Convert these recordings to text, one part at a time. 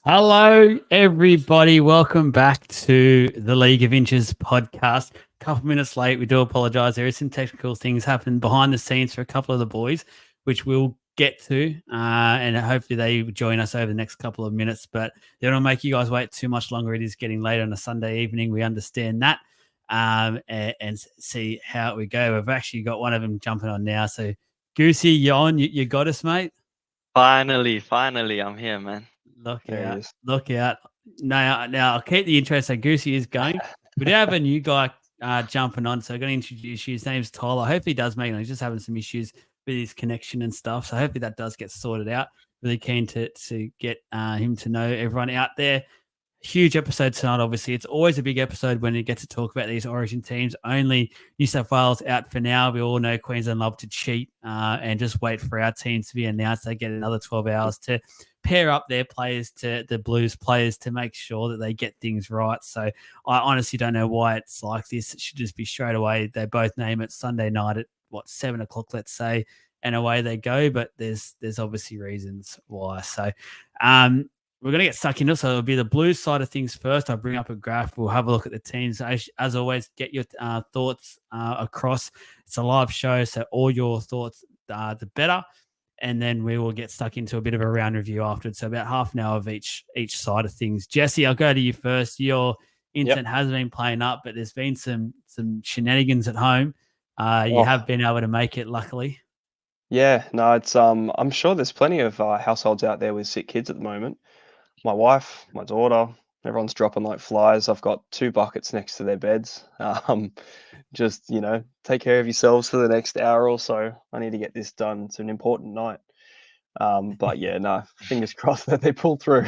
Hello, everybody. Welcome back to the League of Inches podcast. A couple minutes late. We do apologize. There is some technical things happening behind the scenes for a couple of the boys, which we'll get to. And hopefully they join us over the next couple of minutes. But they don't make you guys wait too much longer. It is getting late on a Sunday evening. We understand that. And see how we go. We've actually got one of them jumping on now. So, Goosey, you on? You got us, mate? Finally, I'm here, man. Look out. Now I'll keep the intro so Goosey is going. We do have a new guy jumping on, so I'm going to introduce you. His name's Tyler. Hopefully he does make it. He's just having some issues with his connection and stuff, so hopefully that does get sorted out. Really keen to get him to know everyone out there. Huge episode tonight, obviously. It's always a big episode when you get to talk about these Origin teams. Only New South Wales out for now. We all know Queensland love to cheat and just wait for our teams to be announced. They get another 12 hours to pair up their players to the Blues players to make sure that they get things right. So I honestly don't know why it's like this. It should just be straight away. They both name it Sunday night at 7 o'clock, let's say, and away they go. But there's obviously reasons why. So we're going to get stuck into it. So it'll be the Blues side of things first. I'll bring up a graph. We'll have a look at the teams. As always, get your thoughts across. It's a live show, so all your thoughts, the better. And then we will get stuck into a bit of a round review afterwards. So about half an hour of each side of things. Jesse, I'll go to you first. Your internet has been playing up, but there's been some shenanigans at home. You have been able to make it, luckily. Yeah, no, it's I'm sure there's plenty of households out there with sick kids at the moment. My wife, my daughter, everyone's dropping like flies. I've got 2 buckets next to their beds. Just, take care of yourselves for the next hour or so. I need to get this done. It's an important night. But yeah, no, fingers crossed that they pull through.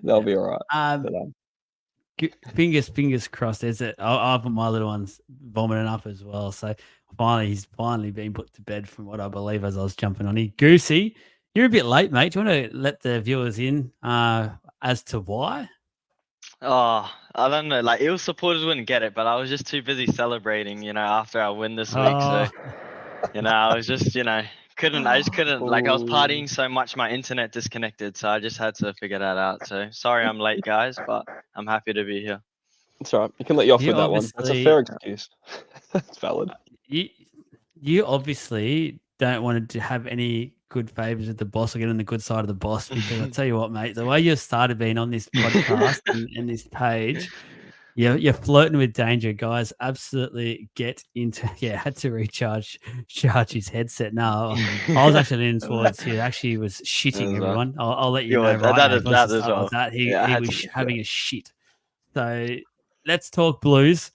They'll be all right. Fingers crossed. I've got my little ones vomiting up as well. So he's finally been put to bed from what I believe as I was jumping on here. Goosey, you're a bit late, mate. Do you want to let the viewers in as to why? Oh, I don't know. Like, Eels supporters wouldn't get it, but I was just too busy celebrating, after our win this week. So, I was just, I just couldn't. Like, I was partying so much, my internet disconnected. So I just had to figure that out. So sorry I'm late, guys, but I'm happy to be here. That's all right. You can let you off with that one. That's a fair excuse. That's valid. You obviously don't want to have any good favors with the boss or get on the good side of the boss, because I'll tell you what, mate, the way you started being on this podcast and this page, you're flirting with danger, guys. Absolutely get into had to recharge his headset. No, I was actually leaning towards he actually was shitting everyone. I'll let you know right now. That as well. He was having a shit. So let's talk Blues.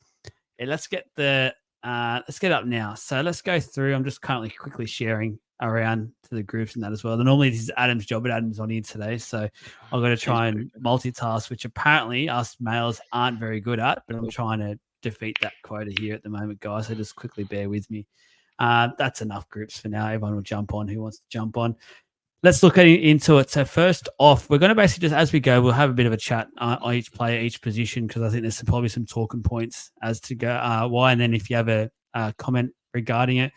Let's get up now. So let's go through. I'm just currently quickly sharing around to the groups and that as well. And normally this is Adam's job, but Adam's on here today, so I've got to try and multitask, which apparently us males aren't very good at, but I'm trying to defeat that quota here at the moment, guys. So just quickly bear with me. That's enough groups for now. Everyone will jump on who wants to jump on. Let's look into it. So first off, we're going to basically just, as we go, we'll have a bit of a chat on each player, each position, because I think there's probably some talking points as to go why. And then if you have a comment regarding it,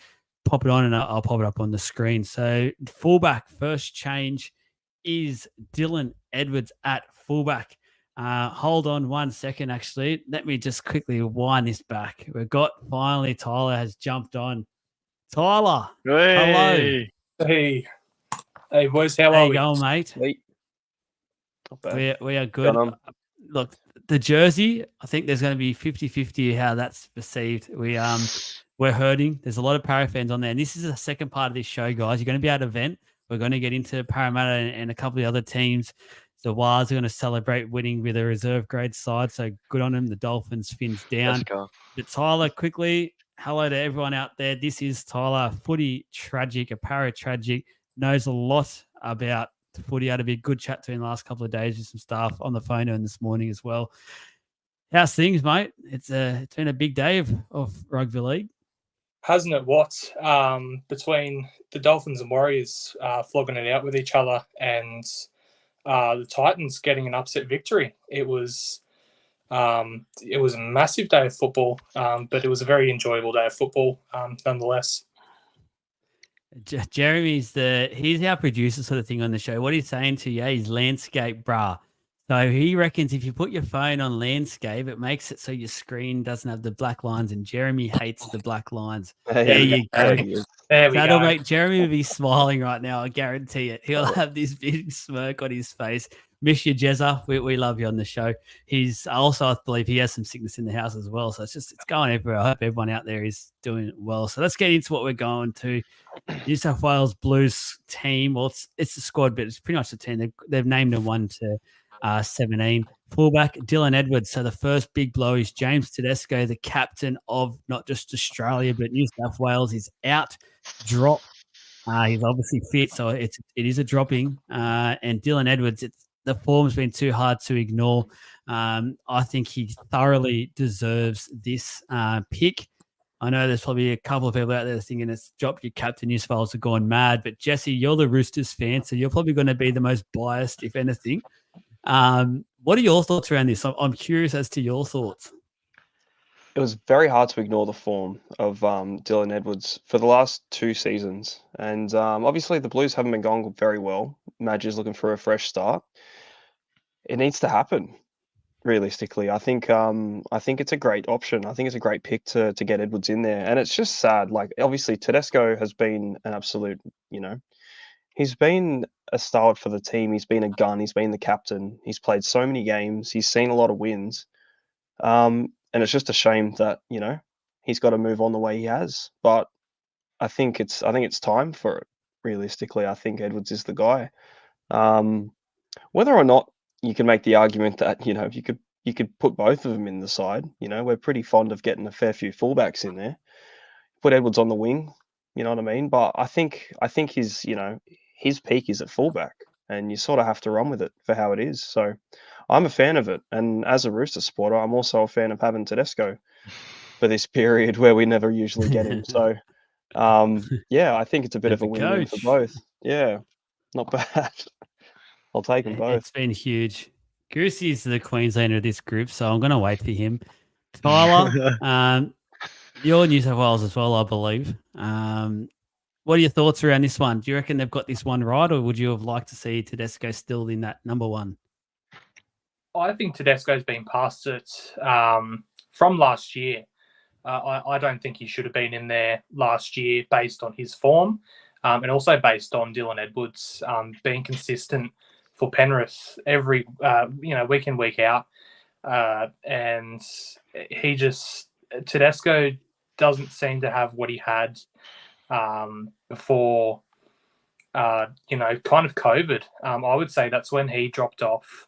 pop it on and I'll pop it up on the screen. So fullback, first change is Dylan Edwards at fullback. Hold on 1 second, actually. Let me just quickly wind this back. We've got finally Tyler has jumped on. Tyler, hello. Hey, boys, how are we? How you going, mate? Not bad. We are good. Look, the jersey, I think there's going to be 50-50 how that's perceived. We're hurting. There's a lot of Para fans on there. And this is the second part of this show, guys. You're going to be able to vent. We're going to get into Parramatta and a couple of the other teams. The Wars are going to celebrate winning with a reserve grade side. So good on them. The Dolphins, fins down. Let's go. But Tyler, quickly, hello to everyone out there. This is Tyler, footy tragic, a Para tragic. Knows a lot about footy. Had a big good chat to him the last couple of days with some staff on the phone and this morning as well. How's things, mate? It's been a big day of rugby league. Hasn't it what? Between the Dolphins and Warriors flogging it out with each other and the Titans getting an upset victory. It was a massive day of football, but it was a very enjoyable day of football nonetheless. Jeremy's he's our producer sort of thing on the show. What he's saying to you is landscape, brah. So he reckons if you put your phone on landscape, it makes it so your screen doesn't have the black lines, and Jeremy hates the black lines. There you go. There we That'll go. make Jeremy be smiling right now. I guarantee it. He'll have this big smirk on his face. Miss you, Jezza. We love you on the show. He's also, I believe, he has some sickness in the house as well. So it's going everywhere. I hope everyone out there is doing well. So let's get into what we're going to. New South Wales Blues team. Well, it's the squad, but it's pretty much the team. They've named them 1 to 17. Fullback, Dylan Edwards. So the first big blow is James Tedesco, the captain of not just Australia, but New South Wales. He's out, drop. He's obviously fit, so it is a dropping. And Dylan Edwards, the form's been too hard to ignore. I think he thoroughly deserves this pick. I know there's probably a couple of people out there thinking it's dropped your captain. New South Wales are going mad. But Jesse, you're the Roosters fan, so you're probably going to be the most biased, if anything. What are your thoughts around this? I'm curious as to your thoughts. It was very hard to ignore the form of Dylan Edwards for the last 2 seasons. And obviously the Blues haven't been going very well. Madge is looking for a fresh start. It needs to happen, realistically. I think it's a great option. I think it's a great pick to get Edwards in there. And it's just sad. Like, obviously Tedesco has been an absolute, he's been a stalwart for the team. He's been a gun. He's been the captain. He's played so many games. He's seen a lot of wins. And it's just a shame that, he's got to move on the way he has. But I think it's time for it, realistically. I think Edwards is the guy. Whether or not you can make the argument that, you could put both of them in the side. We're pretty fond of getting a fair few fullbacks in there. Put Edwards on the wing, you know what I mean? But I think his peak is at fullback, and you sort of have to run with it for how it is. So I'm a fan of it. And as a Rooster supporter, I'm also a fan of having Tedesco for this period where we never usually get him. So, I think it's a bit of a win-win for both. Yeah, not bad. I'll take them both. It's been huge. Goosey is the Queenslander of this group, so I'm going to wait for him. Tyler, you're New South Wales as well, I believe. What are your thoughts around this one? Do you reckon they've got this one right, or would you have liked to see Tedesco still in that number 1? I think Tedesco's been past it from last year. I don't think he should have been in there last year based on his form, and also based on Dylan Edwards being consistent for Penrith every week in, week out. And Tedesco doesn't seem to have what he had before, kind of COVID. I would say that's when he dropped off.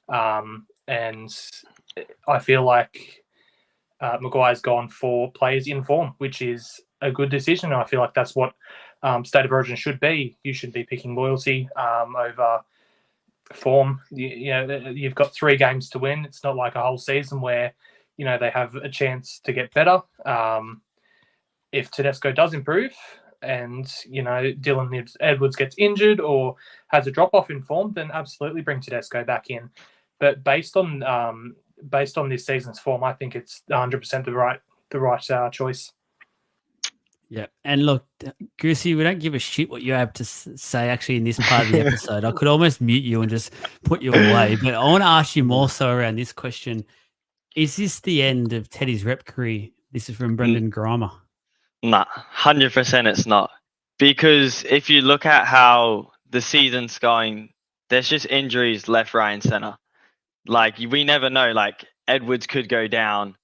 And I feel like Maguire's gone for players in form, which is a good decision. I feel like that's what State of Origin should be. You should be picking loyalty over form. You've got 3 games to win. It's not like a whole season where they have a chance to get better. If Tedesco does improve and Dylan Edwards gets injured or has a drop off in form, then absolutely bring Tedesco back in. But based on this season's form, I think it's 100% the right choice. Yeah, and look, Goosey, we don't give a shit what you have to say actually in this part of the episode. I could almost mute you and just put you away, but I want to ask you more so around this question. Is this the end of Teddy's rep career? This is from Brendan Grimer. Nah, 100% it's not. Because if you look at how the season's going, there's just injuries left, right, and center. Like, we never know. Like, Edwards could go down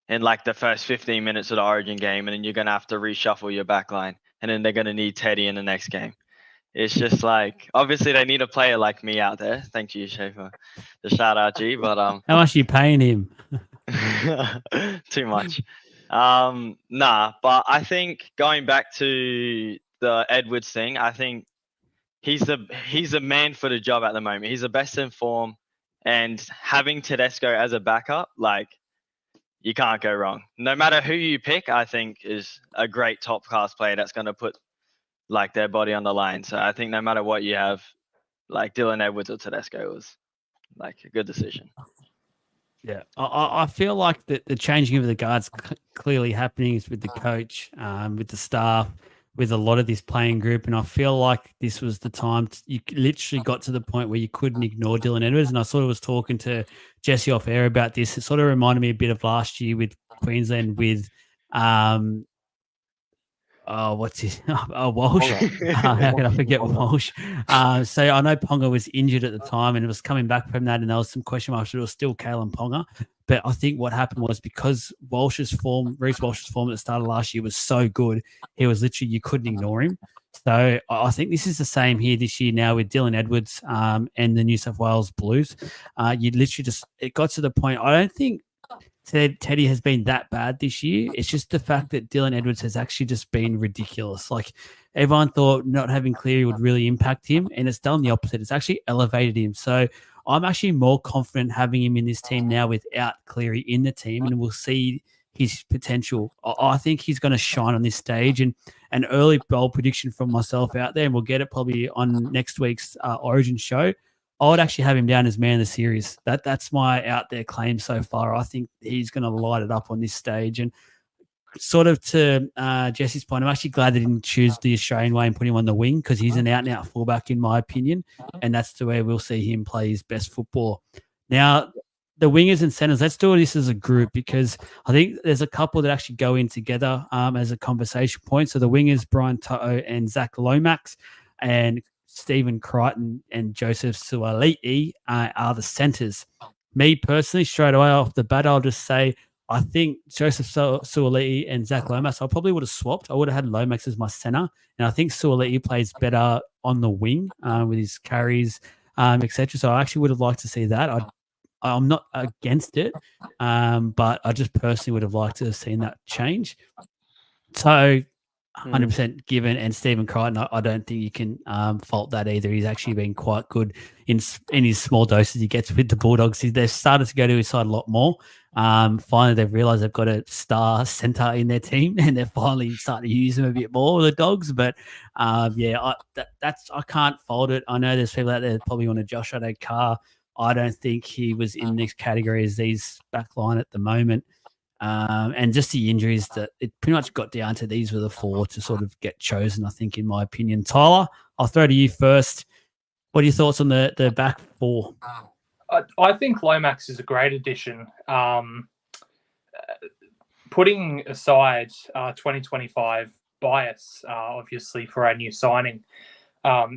in like the first 15 minutes of the Origin game, and then you're going to have to reshuffle your back line, and then they're going to need Teddy in the next game. It's just like, obviously they need a player like me out there. Thank you, Shay, for the shout out, G. But how much are you paying him? Too much. Nah, but I think going back to the Edwards thing, I think he's the man for the job at the moment. He's the best in form, and having Tedesco as a backup, like, you can't go wrong. No matter who you pick, I think is a great top class player that's going to put like their body on the line. So I think no matter what you have, like Dylan Edwards or Tedesco was like a good decision. Yeah, I feel like the changing of the guards clearly happening is with the coach, with the staff, with a lot of this playing group, and I feel like this was the time you literally got to the point where you couldn't ignore Dylan Edwards. And I sort of was talking to Jesse off air about this. It sort of reminded me a bit of last year with Queensland with what's his? Walsh. How can I forget Walsh? So I know Ponga was injured at the time and it was coming back from that, and there was some question marks. It was still Kalen Ponga, but I think what happened was because Reece Walsh's form at the start of last year was so good, he was literally you couldn't ignore him. So I think this is the same here this year now with Dylan Edwards and the New South Wales Blues. You literally it got to the point. I don't think Teddy has been that bad this year. It's just the fact that Dylan Edwards has actually just been ridiculous. Like everyone thought not having Cleary would really impact him, and it's done the opposite. It's actually elevated him. So I'm actually more confident having him in this team now without Cleary in the team, and we'll see his potential. I think he's going to shine on this stage, and an early bold prediction from myself out there, and we'll get it probably on next week's Origin show. I would actually have him down as man of the series. That's my out there claim so far. I think he's going to light it up on this stage. And sort of to Jesse's point, I'm actually glad they didn't choose the Australian way and put him on the wing because he's an out-and-out fullback in my opinion, and that's the way we'll see him play his best football. Now, the wingers and centers, let's do this as a group because I think there's a couple that actually go in together as a conversation point. So the wingers, Brian To'o and Zach Lomax, and Stephen Crichton and Joseph Suaalii are the centres. Me personally, straight away off the bat, I'll just say I think Joseph Suaalii and Zach Lomax, I probably would have swapped. I would have had Lomax as my centre, and I think Suaalii plays better on the wing with his carries, etc. So I actually would have liked to see that. I'm not against it, but I just personally would have liked to have seen that change. So 100% given, and Stephen Crichton, I don't think you can fault that either. He's actually been quite good in his small doses he gets with the Bulldogs. They've started to go to his side a lot more. Finally, they've realised they've got a star centre in their team, and they're finally starting to use him a bit more, the Dogs. But I can't fault it. I know there's people out there that probably want to Josh Addo-Carr. I don't think he was in this category as these back line at the moment. And just the injuries that it pretty much got down to these were the four to sort of get chosen, I think, in my opinion. Tyler, I'll throw to you first. What are your thoughts on the back four? I think Lomax is a great addition. Putting aside 2025 bias, obviously, for our new signing,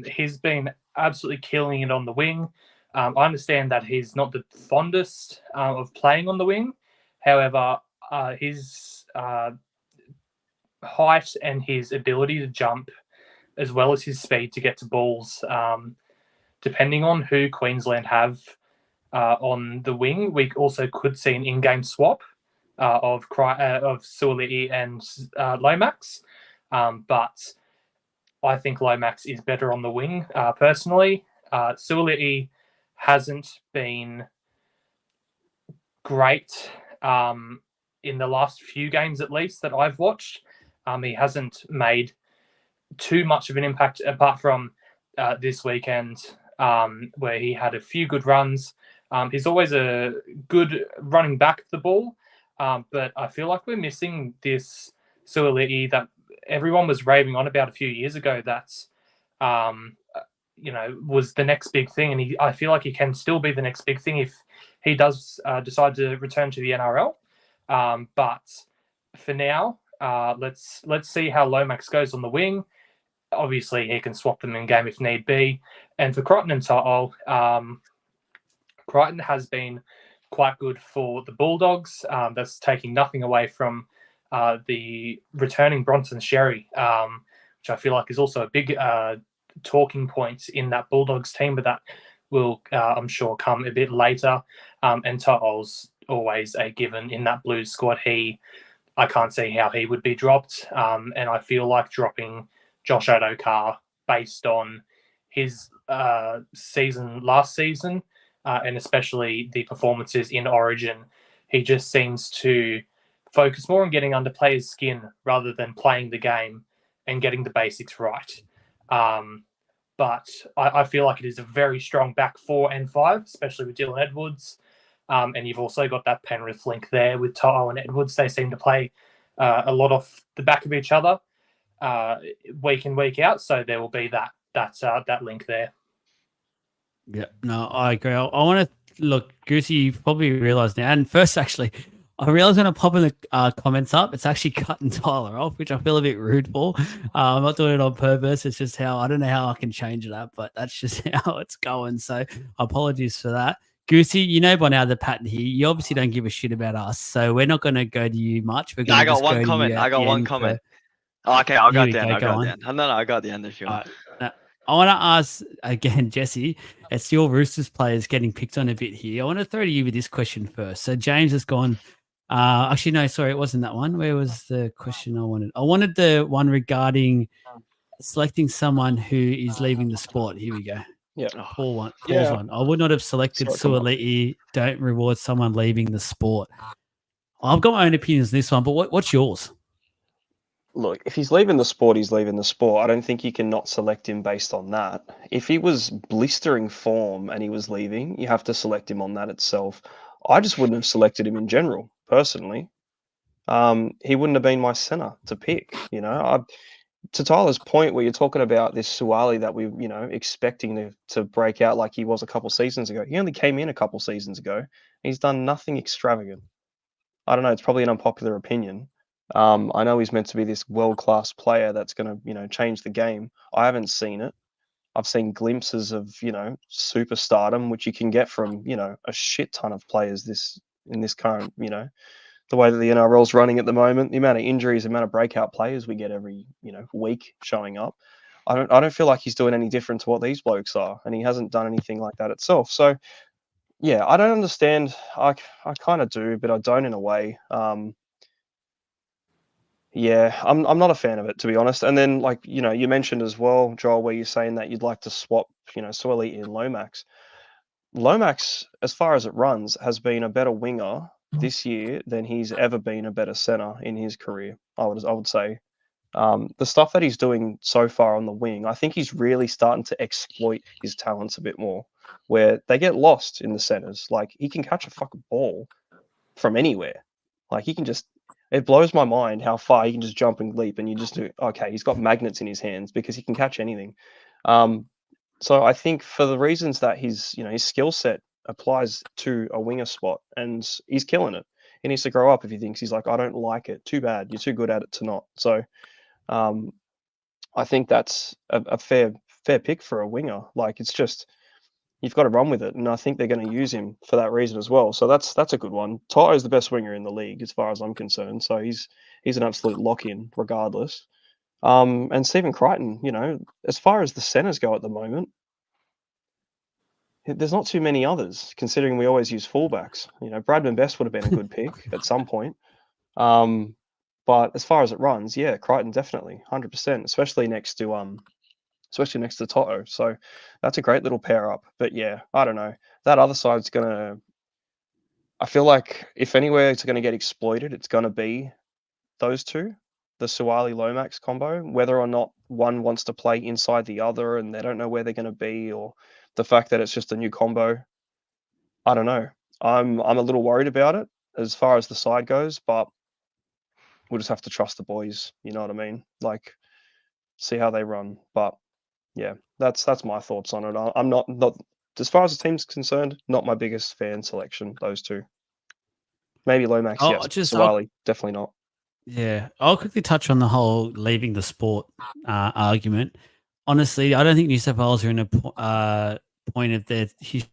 he's been absolutely killing it on the wing. I understand that he's not the fondest of playing on the wing. However, his height and his ability to jump, as well as his speed to get to balls, depending on who Queensland have on the wing, we also could see an in-game swap of Suaalii and Lomax. But I think Lomax is better on the wing, personally. Suaalii hasn't been great in the last few games, at least, that I've watched. He hasn't made too much of an impact apart from this weekend where he had a few good runs. He's always a good running back the ball, but I feel like we're missing this Suaalii that everyone was raving on about a few years ago that was the next big thing, and I feel like he can still be the next big thing if he does decide to return to the NRL. But for now, let's see how Lomax goes on the wing. Obviously, he can swap them in game if need be. And for Crichton and To'o, Crichton has been quite good for the Bulldogs. That's taking nothing away from the returning Bronson Xerri, which I feel like is also a big talking point in that Bulldogs team, but that will, I'm sure, come a bit later. And To'o's always a given in that Blues squad. I can't see how he would be dropped. And I feel like dropping Josh Addo-Carr based on his season last season, and especially the performances in Origin, he just seems to focus more on getting under players' skin rather than playing the game and getting the basics right. But I feel like it is a very strong back 4 and 5, especially with Dylan Edwards. And you've also got that Penrith link there with To'o and Edwards. They seem to play a lot off the back of each other. week in, week out. So there will be that link there. Yeah, no, I agree. I want to look, Goosey, you probably realised now. And first, actually, I realised when I pop in the comments up, it's actually cutting Tyler off, which I feel a bit rude for. I'm not doing it on purpose. It's just how I don't know how I can change that, but that's just how it's going. So apologies for that. Goosey, you know by now the pattern here. You obviously don't give a shit about us, so we're not going to go to you much. We're going I to got just one go comment. to you I at got the one end comment. for- Oh, okay, I'll Here go we then. go, I'll go go on. then. No, I got the end if you want. Now, I want to ask again, Jesse. It's your Roosters players getting picked on a bit here. I want to throw to you with this question first. So James has gone. Actually, no, sorry, it wasn't that one. Where was the question I wanted? I wanted the one regarding selecting someone who is leaving the sport. Here we go. Yeah. Paul one. Yeah. Paul's one. I would not have selected Sorry, come on. Suoliti. Don't reward someone leaving the sport. I've got my own opinions on this one, but what's yours? Look, if he's leaving the sport, he's leaving the sport. I don't think you can not select him based on that. If he was blistering form and he was leaving, you have to select him on that itself. I just wouldn't have selected him in general, personally. He wouldn't have been my center to pick. To Tyler's point, where you're talking about this Suwali that we, expecting to break out like he was a couple seasons ago. He only came in a couple seasons ago. He's done nothing extravagant. I don't know. It's probably an unpopular opinion. I know he's meant to be this world-class player that's going to, change the game. I haven't seen it. I've seen glimpses of, superstardom, which you can get from, a shit ton of players in this current, the way that the NRL's running at the moment, the amount of injuries, the amount of breakout players we get every, week showing up. I don't feel like he's doing any different to what these blokes are, and he hasn't done anything like that itself. So, yeah, I don't understand. I kind of do, but I don't in a way. Yeah, I'm not a fan of it, to be honest. And then, like, you mentioned as well, Joel, where you're saying that you'd like to swap, Suoliti and Lomax. Lomax, as far as it runs, has been a better winger this year than he's ever been a better center in his career. I would say. The stuff that he's doing so far on the wing, I think he's really starting to exploit his talents a bit more, where they get lost in the centers. Like, he can catch a fucking ball from anywhere. Like, he can just. It blows my mind how far he can just jump and leap, and you just do. Okay, he's got magnets in his hands because he can catch anything. So I think for the reasons that his skill set applies to a winger spot, and he's killing it. He needs to grow up if he thinks he's like, I don't like it. Too bad. You're too good at it to not. So I think that's a fair pick for a winger. Like, it's just you've got to run with it, and I think they're going to use him for that reason as well. So that's a good one. Tyler's the best winger in the league as far as I'm concerned. So he's an absolute lock-in regardless. And Stephen Crichton, as far as the centers go at the moment, there's not too many others, considering we always use fullbacks. Bradman Best would have been a good pick at some point. But as far as it runs, yeah, Crichton definitely 100%, especially next to Toto. So that's a great little pair up. But yeah, I don't know. That other side's gonna. I feel like if anywhere it's gonna get exploited, it's gonna be those two, the Suwali Lomax combo. Whether or not one wants to play inside the other and they don't know where they're gonna be, or the fact that it's just a new combo. I don't know. I'm a little worried about it as far as the side goes, but we'll just have to trust the boys. You know what I mean? Like, see how they run. But yeah, that's my thoughts on it. I'm not as far as the team's concerned, not my biggest fan selection. Those two, maybe Lomax, yes. Suwali, definitely not. Yeah, I'll quickly touch on the whole leaving the sport argument. Honestly, I don't think New South Wales are in a point of their history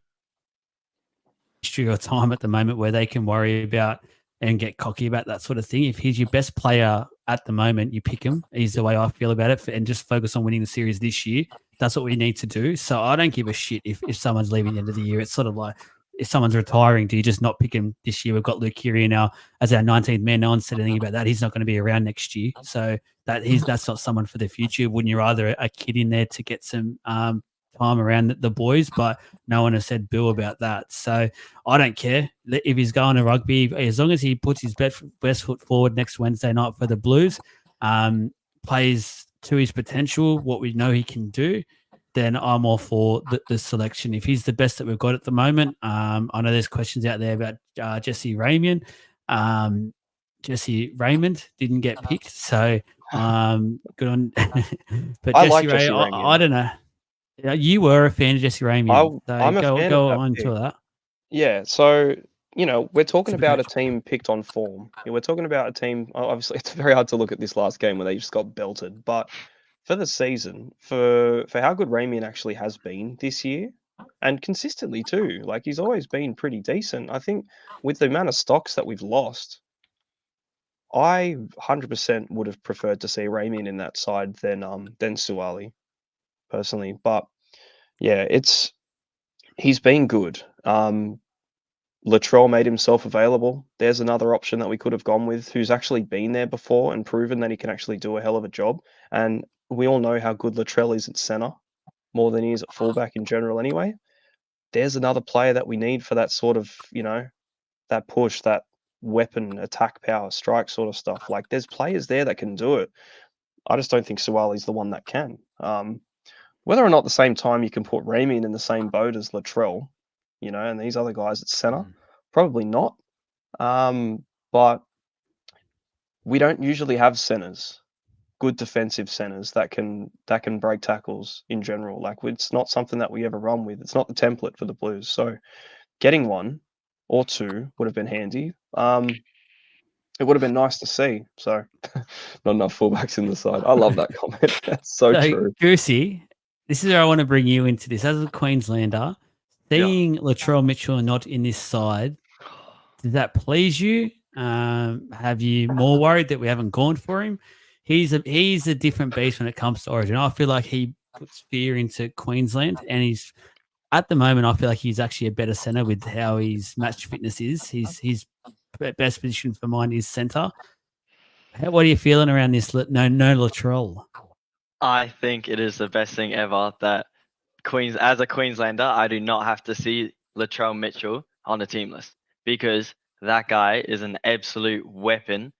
or time at the moment where they can worry about and get cocky about that sort of thing. If he's your best player at the moment, you pick him. Is the way I feel about it, and just focus on winning the series this year. That's what we need to do. So I don't give a shit if someone's leaving at the end of the year. It's sort of like if someone's retiring, do you just not pick him this year? We've got Luke Keary now as our 19th man. No one said anything about that. He's not going to be around next year. So that's not someone for the future. Wouldn't you rather a kid in there to get some time around the boys? But no one has said Bill about that. So I don't care if he's going to rugby, as long as he puts his best foot forward next Wednesday night for the Blues, plays to his potential, what we know he can do, then I'm all for the selection. If he's the best that we've got at the moment, I know there's questions out there about Jesse Raymond. Jesse Raymond didn't get picked, so Good on. But I Jesse like Ray, Jesse I Ramian. don't know. Yeah, you were a fan of Jesse Ramian. So I'm a fan of go that on pick. to that. Yeah, so we're talking Super about a coach. team picked on form. We're talking about a team. Obviously, it's very hard to look at this last game where they just got belted. But for the season, for how good Ramian actually has been this year, and consistently too, like he's always been pretty decent. I think with the amount of stocks that we've lost, I 100% would have preferred to see Ramian in that side than Suwali personally. But yeah, he's been good. Latrell made himself available. There's another option that we could have gone with who's actually been there before and proven that he can actually do a hell of a job. And we all know how good Latrell is at center, more than he is at fullback in general anyway. There's another player that we need for that sort of, that push, that weapon, attack power, strike sort of stuff. Like there's players there that can do it. I just don't think Suwali's the one that can. Whether or not at the same time you can put Ramian in the same boat as Latrell, and these other guys at center, probably not. But we don't usually have centers, good defensive centers that can break tackles in general. Like it's not something that we ever run with. It's not the template for the Blues. So getting one or two would have been handy. It would have been nice to see. So not enough fullbacks in the side. I love that comment. That's so true. Goosey, this is where I want to bring you into this. As a Queenslander, seeing Latrell Mitchell not in this side, does that please you? Have you more worried that we haven't gone for him? He's a different beast when it comes to Origin. I feel like he puts fear into Queensland, and he's at the moment. I feel like he's actually a better centre with how his match fitness is. His best position for mine is centre. What are you feeling around this? No Latrell. I think it is the best thing ever that as a Queenslander, I do not have to see Latrell Mitchell on the team list because that guy is an absolute weapon.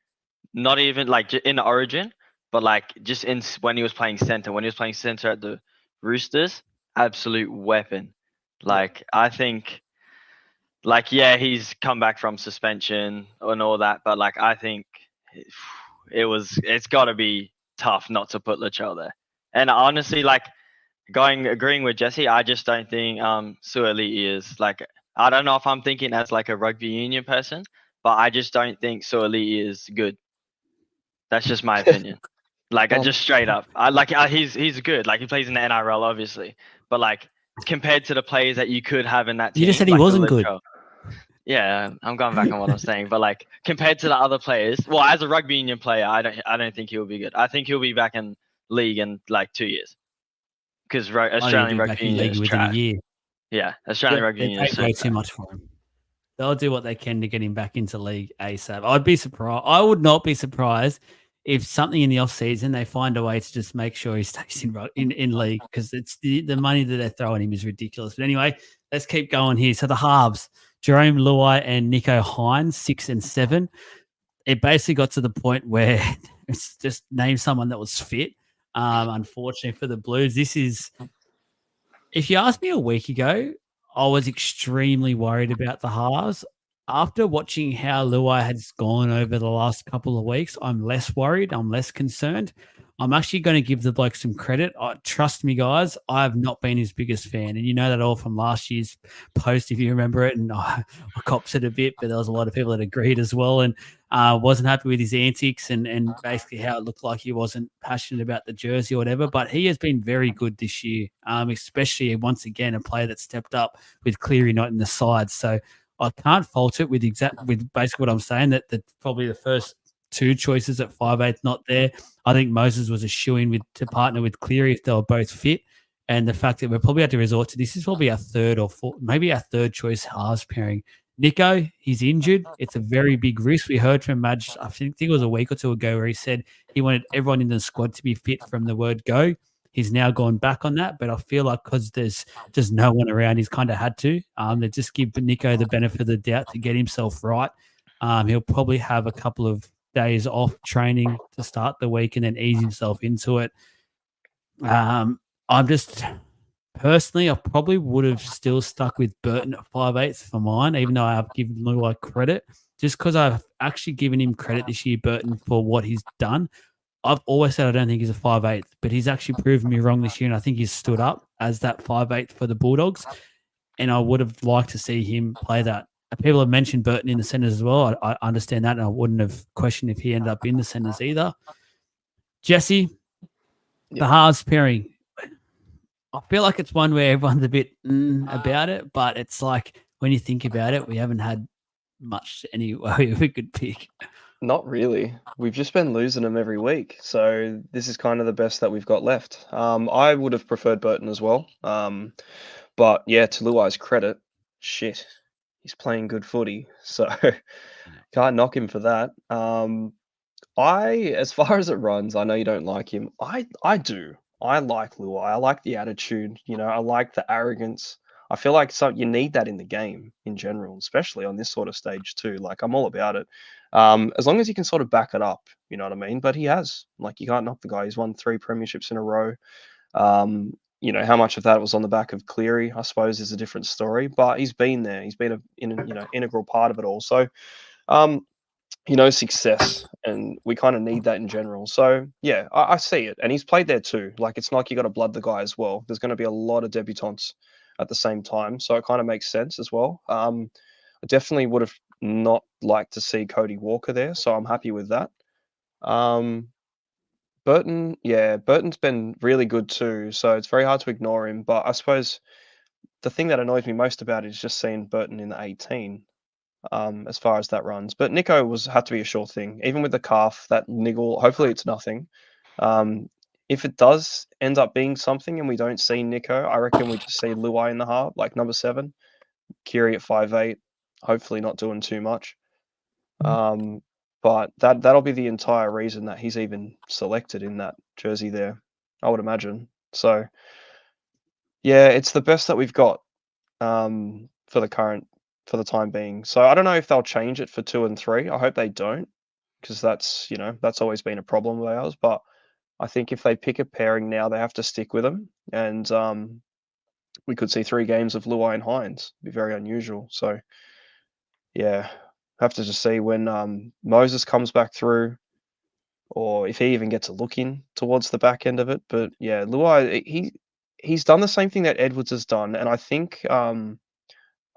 Not even like in Origin, but like just when he was playing center. When he was playing center at the Roosters, absolute weapon. Like I think, like he's come back from suspension and all that, but like I think it's got to be tough not to put Latrell there. And honestly, like agreeing with Jesse, I just don't think Suaalii is like, I don't know if I'm thinking as like a rugby union person, but I just don't think Suaalii is good. That's just my opinion. Like I just straight up, he's good. Like he plays in the NRL obviously, but like compared to the players that you could have in that team, You just said he like wasn't good. Yeah, I'm going back on what I'm saying, but like compared to the other players, well, as a rugby union player, I don't think he'll be good. I think he'll be back in league in like 2 years, because Australian rugby union is within a trash. year. Yeah, Australian rugby union is way too much for him. They'll do what they can to get him back into league ASAP. I'd be surprised. I would not be surprised if something in the off season they find a way to just make sure he stays in league, because it's the money that they're throwing him is ridiculous. But anyway, let's keep going here. So the halves, Jerome Luai and Nico Hines, 6 and 7. It basically got to the point where it's just name someone that was fit. Unfortunately for the Blues, this is, if you asked me a week ago, I was extremely worried about the halves. After watching how Luai has gone over the last couple of weeks, I'm less worried. I'm less concerned. I'm actually going to give the bloke some credit. Trust me, guys, I have not been his biggest fan. And you know that all from last year's post, if you remember it. And I copped it a bit, but there was a lot of people that agreed as well. And wasn't happy with his antics and basically how it looked like he wasn't passionate about the jersey or whatever. But he has been very good this year, especially once again a player that stepped up with Cleary not in the side. So I can't fault it with basically what I'm saying, that probably the first two choices at 5'8" not there. I think Moses was a shoo-in to partner with Cleary if they were both fit. And the fact that we're probably had to resort to this is probably our third or fourth, maybe our third choice halves pairing. Nico, he's injured. It's a very big risk. We heard from Madge, I think it was a week or two ago, where he said he wanted everyone in the squad to be fit from the word go. He's now gone back on that, but I feel like because there's just no one around, he's kind of had to. They just give Nico the benefit of the doubt to get himself right. He'll probably have a couple of days off training to start the week and then ease himself into it. I'm just personally, I probably would have still stuck with Burton at 5'8" for mine, even though I've given Luai credit, just because I've actually given him credit this year, Burton, for what he's done. I've always said I don't think he's a 5'8", but he's actually proven me wrong this year, and I think he's stood up as that 5'8" for the Bulldogs, and I would have liked to see him play that. People have mentioned Burton in the centres as well. I understand that, and I wouldn't have questioned if he ended up in the centres either. Jesse, the halves pairing. I feel like it's one where everyone's a bit about it, but it's like when you think about it, we haven't had much anyway we could pick. Not really. We've just been losing them every week, so this is kind of the best that we've got left. I would have preferred Burton as well, but yeah, to Luai's credit, shit, he's playing good footy, so can't knock him for that. As far as it runs, I know you don't like him. I do. I like Luai. I like the attitude. I like the arrogance. I feel like you need that in the game in general, especially on this sort of stage too. Like I'm all about it. As long as you can sort of back it up, you know what I mean? But he has. Like you can't knock the guy. He's won 3 premierships in a row. How much of that was on the back of Cleary, I suppose, is a different story. But he's been there. He's been an integral part of it all. So success, and we kind of need that in general. So yeah, I see it, and he's played there too. Like it's not like you got to blood the guy as well. There's going to be a lot of debutants at the same time, so it kind of makes sense as well. I definitely would have not liked to see Cody Walker there, so I'm happy with that. Burton's been really good too, so it's very hard to ignore him. But I suppose the thing that annoys me most about it is just seeing Burton in the 18. As far as that runs. But Nico had to be a sure thing. Even with the calf, that niggle, hopefully it's nothing. If it does end up being something and we don't see Nico, I reckon we just see Luai in the half, like number 7, Kiri at 5'8", hopefully not doing too much. But that'll be the entire reason that he's even selected in that jersey there, I would imagine. So, yeah, it's the best that we've got for the time being. So I don't know if they'll change it for 2 and 3. I hope they don't, because that's always been a problem of ours. But I think if they pick a pairing now, they have to stick with them. And we could see 3 games of Luai and Hines. It'd be very unusual. So yeah, have to just see when Moses comes back through, or if he even gets a look in towards the back end of it. But yeah, Luai, he's done the same thing that Edwards has done, and I think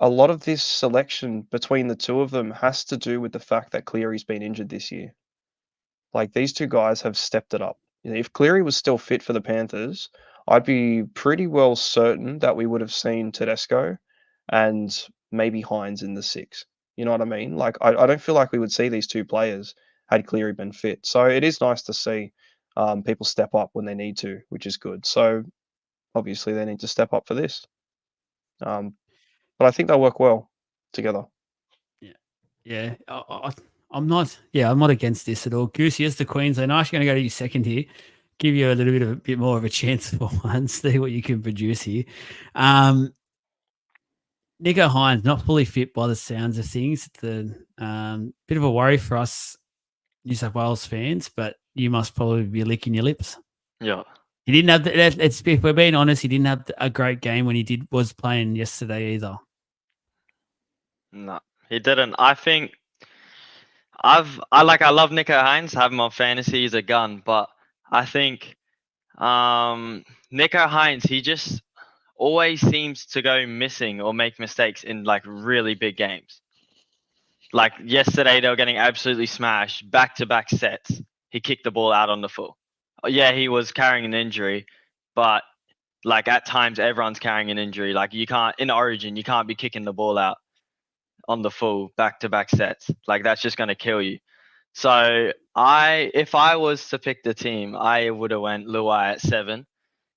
a lot of this selection between the two of them has to do with the fact that Cleary's been injured this year. Like these 2 guys have stepped it up. If Cleary was still fit for the Panthers, I'd be pretty well certain that we would have seen Tedesco and maybe Hines in the 6. You know what I mean? Like I don't feel like we would see these 2 players had Cleary been fit. So it is nice to see people step up when they need to, which is good. So obviously they need to step up for this. But I think they'll work well together. Yeah. I'm not against this at all. Goosey, as the Queensland, I'm actually going to go to you second here. Give you a bit more of a chance for once. See what you can produce here. Nico Hines not fully fit by the sounds of things. It's a bit of a worry for us New South Wales fans, but you must probably be licking your lips. Yeah. He didn't have if we're being honest, he didn't have a great game when he was playing yesterday either. No, he didn't. I think I love Nico Hines, have him on fantasy, he's a gun, but I think Nico Hines, he just always seems to go missing or make mistakes in like really big games. Like yesterday, they were getting absolutely smashed, back-to-back sets. He kicked the ball out on the full. Yeah, he was carrying an injury, but like at times everyone's carrying an injury. Like you can't, in Origin, you can't be kicking the ball out on the full back-to-back sets. Like that's just going to kill you. So if I was to pick the team, I would have went Luai at 7.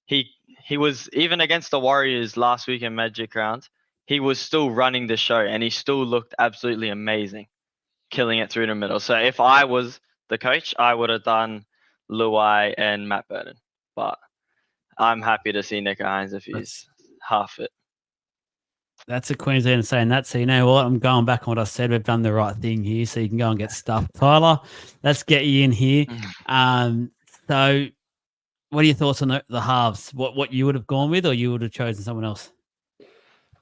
He was, even against the Warriors last week in Magic Round, he was still running the show and he still looked absolutely amazing, killing it through the middle. So if I was the coach, I would have done Luai and Matt Burton. But I'm happy to see Nico Hines if he's half it. That's a Queensland saying that. So you know what? I'm going back on what I said. We've done the right thing here, so you can go and get stuffed. Tyler, let's get you in here. So what are your thoughts on the halves? What you would have gone with, or you would have chosen someone else?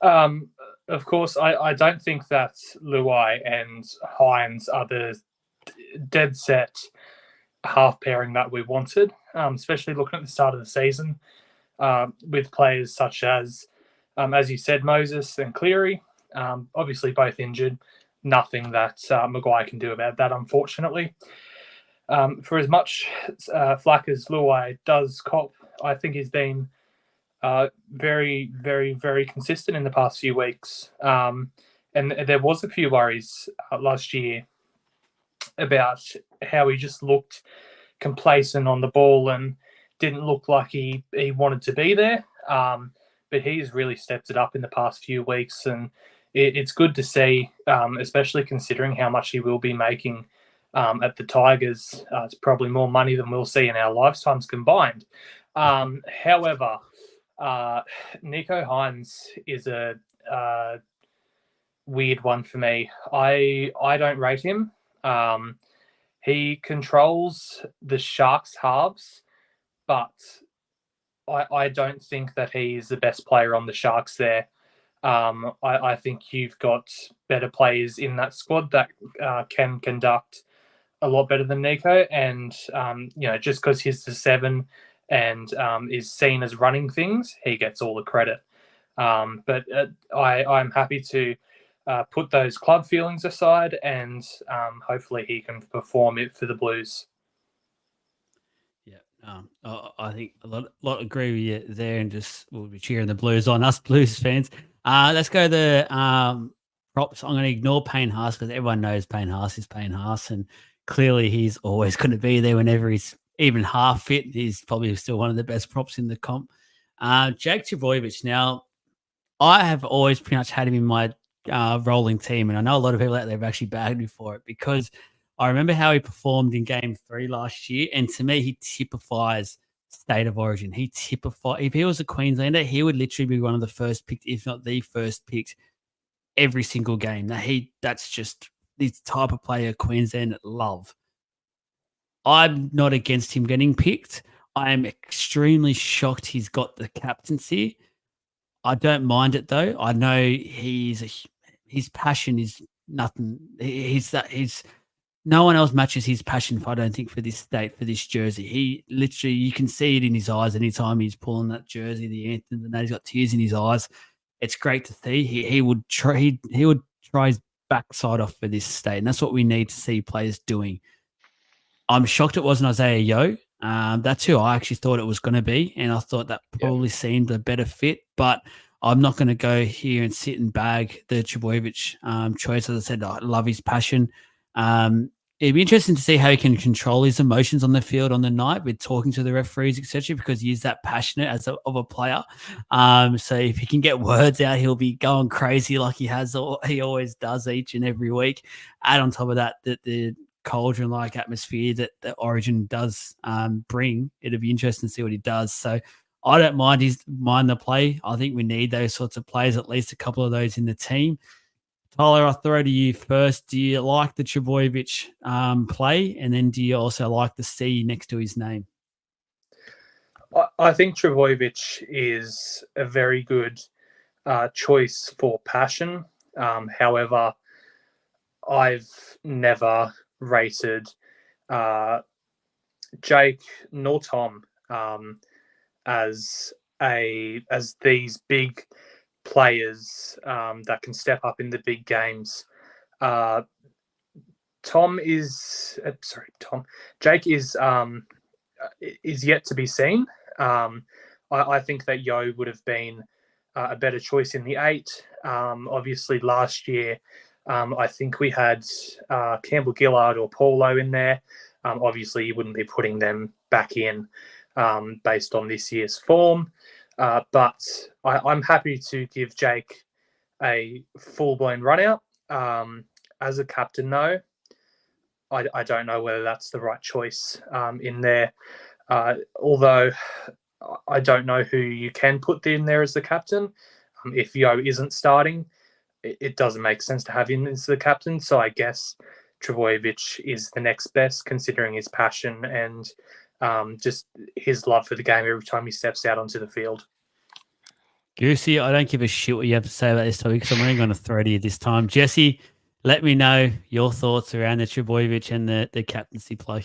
Of course, I don't think that Luai and Hines are the dead set half pairing that we wanted, especially looking at the start of the season with players such as you said, Moses and Cleary, obviously both injured. Nothing that Maguire can do about that, unfortunately. For as much flack as Luai does cop, I think he's been very, very, very consistent in the past few weeks. And there was a few worries last year about how he just looked complacent on the ball and didn't look like he wanted to be there. But he's really stepped it up in the past few weeks, and it's good to see, especially considering how much he will be making at the Tigers. It's probably more money than we'll see in our lifetimes combined. However, Nico Hines is a weird one for me. I don't rate him. He controls the Sharks' halves, but I don't think that he's the best player on the Sharks there. I think you've got better players in that squad that can conduct a lot better than Nico. And, just because he's the 7 and is seen as running things, he gets all the credit. But I'm happy to put those club feelings aside, and hopefully he can perform it for the Blues. Yeah, I think a lot agree with you there, and just we'll be cheering the Blues on, us Blues fans. Let's go the props. I'm going to ignore Payne Haas because everyone knows Payne Haas is Payne Haas, and clearly he's always going to be there whenever he's even half fit. He's probably still one of the best props in the comp. Jake Trbojevic. Now, I have always pretty much had him in my rolling team, and I know a lot of people out there have actually bagged me for it because I remember how he performed in Game 3 last year, and to me, he typifies State of Origin. If he was a Queenslander, he would literally be one of the first picked, if not the first picked, every single game. That's just the type of player Queensland love. I'm not against him getting picked. I am extremely shocked he's got the captaincy. I don't mind it though. I know his passion is nothing. No one else matches his passion, I don't think, for this state, for this jersey. He literally, you can see it in his eyes anytime he's pulling that jersey, the anthem, and he's got tears in his eyes. It's great to see. He would try his backside off for this state, and that's what we need to see players doing. I'm shocked it wasn't Isaiah Yeo. That's who I actually thought it was going to be, and I thought that probably seemed a better fit, but I'm not going to go here and sit and bag the Trbojevic choice. As I said, I love his passion. It'd be interesting to see how he can control his emotions on the field on the night with talking to the referees, etc., because he's that passionate of a player. So if he can get words out, he'll be going crazy like he always does each and every week. Add on top of that, the cauldron-like atmosphere that the Origin does bring, it'd be interesting to see what he does. So I don't mind the play. I think we need those sorts of players, at least a couple of those in the team. Tyler, I'll throw to you first. Do you like the Trbojevic play? And then do you also like the C next to his name? I think Trbojevic is a very good choice for passion. However, I've never rated Jake nor Tom as these big players that can step up in the big games. Jake is yet to be seen. I think that Yeo would have been a better choice in the 8. Obviously, last year, I think we had Campbell Gillard or Paulo in there. Obviously, you wouldn't be putting them back in based on this year's form. But I'm happy to give Jake a full-blown run-out. As a captain, though, I don't know whether that's the right choice in there. Although I don't know who you can put in there as the captain. If Yeo isn't starting, it doesn't make sense to have him as the captain. So I guess Trbojevic is the next best, considering his passion and just his love for the game every time he steps out onto the field. Goosey, I don't give a shit what you have to say about this topic because I'm only going to throw to you this time. Jesse, let me know your thoughts around the Trbojevic and the captaincy play.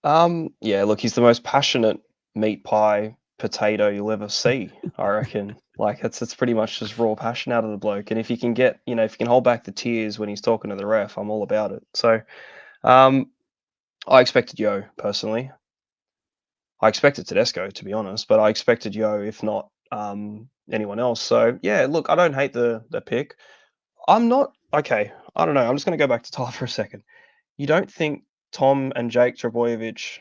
Yeah, look, he's the most passionate meat pie potato you'll ever see, I reckon. Like it's pretty much just raw passion out of the bloke. And if you can get, if you can hold back the tears when he's talking to the ref, I'm all about it. So, um, I expected Yo personally. I expected Tedesco, to be honest, but I expected Yo, if not anyone else. So yeah, look, I don't hate the pick. I'm not okay. I don't know. I'm just going to go back to Tyler for a second. You don't think Tom and Jake Trbojevic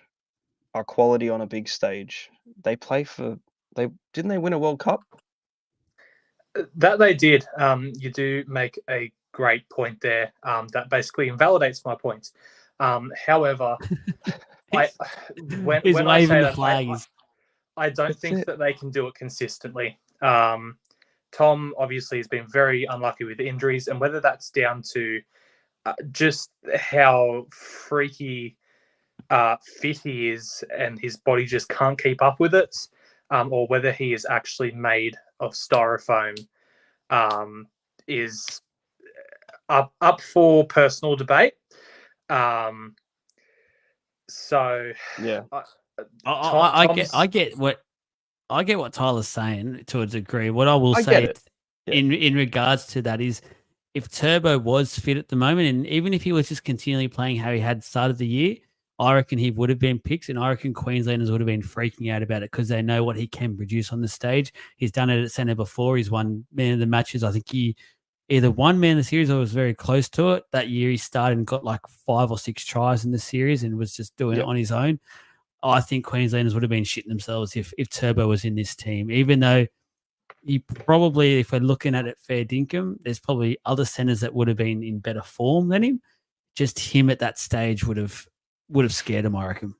are quality on a big stage? They play for they didn't they win a World Cup? That they did. You do make a great point there. That basically invalidates my point. However, when He's I waving say the that, flag. I don't That's think it. that they can do it consistently. Tom obviously has been very unlucky with injuries, and whether that's down to just how freaky fit he is and his body just can't keep up with it, or whether he is actually made of styrofoam, is up for personal debate. So Yeah. I get what Tyler's saying to a degree. What I will I get say it. Yeah. in regards to that is, if Turbo was fit at the moment, and even if he was just continually playing how he had started the year, I reckon he would have been picked, and I reckon Queenslanders would have been freaking out about it because they know what he can produce on the stage. He's done it at centre before. He's won man of the matches. I think he either won man of the series or was very close to it. That year he started and got like 5 or 6 tries in the series and was just doing it on his own. I think Queenslanders would have been shitting themselves if Turbo was in this team, even though he probably, if we're looking at it fair dinkum, there's probably other centers that would have been in better form than him. Just him at that stage would have scared him, I reckon.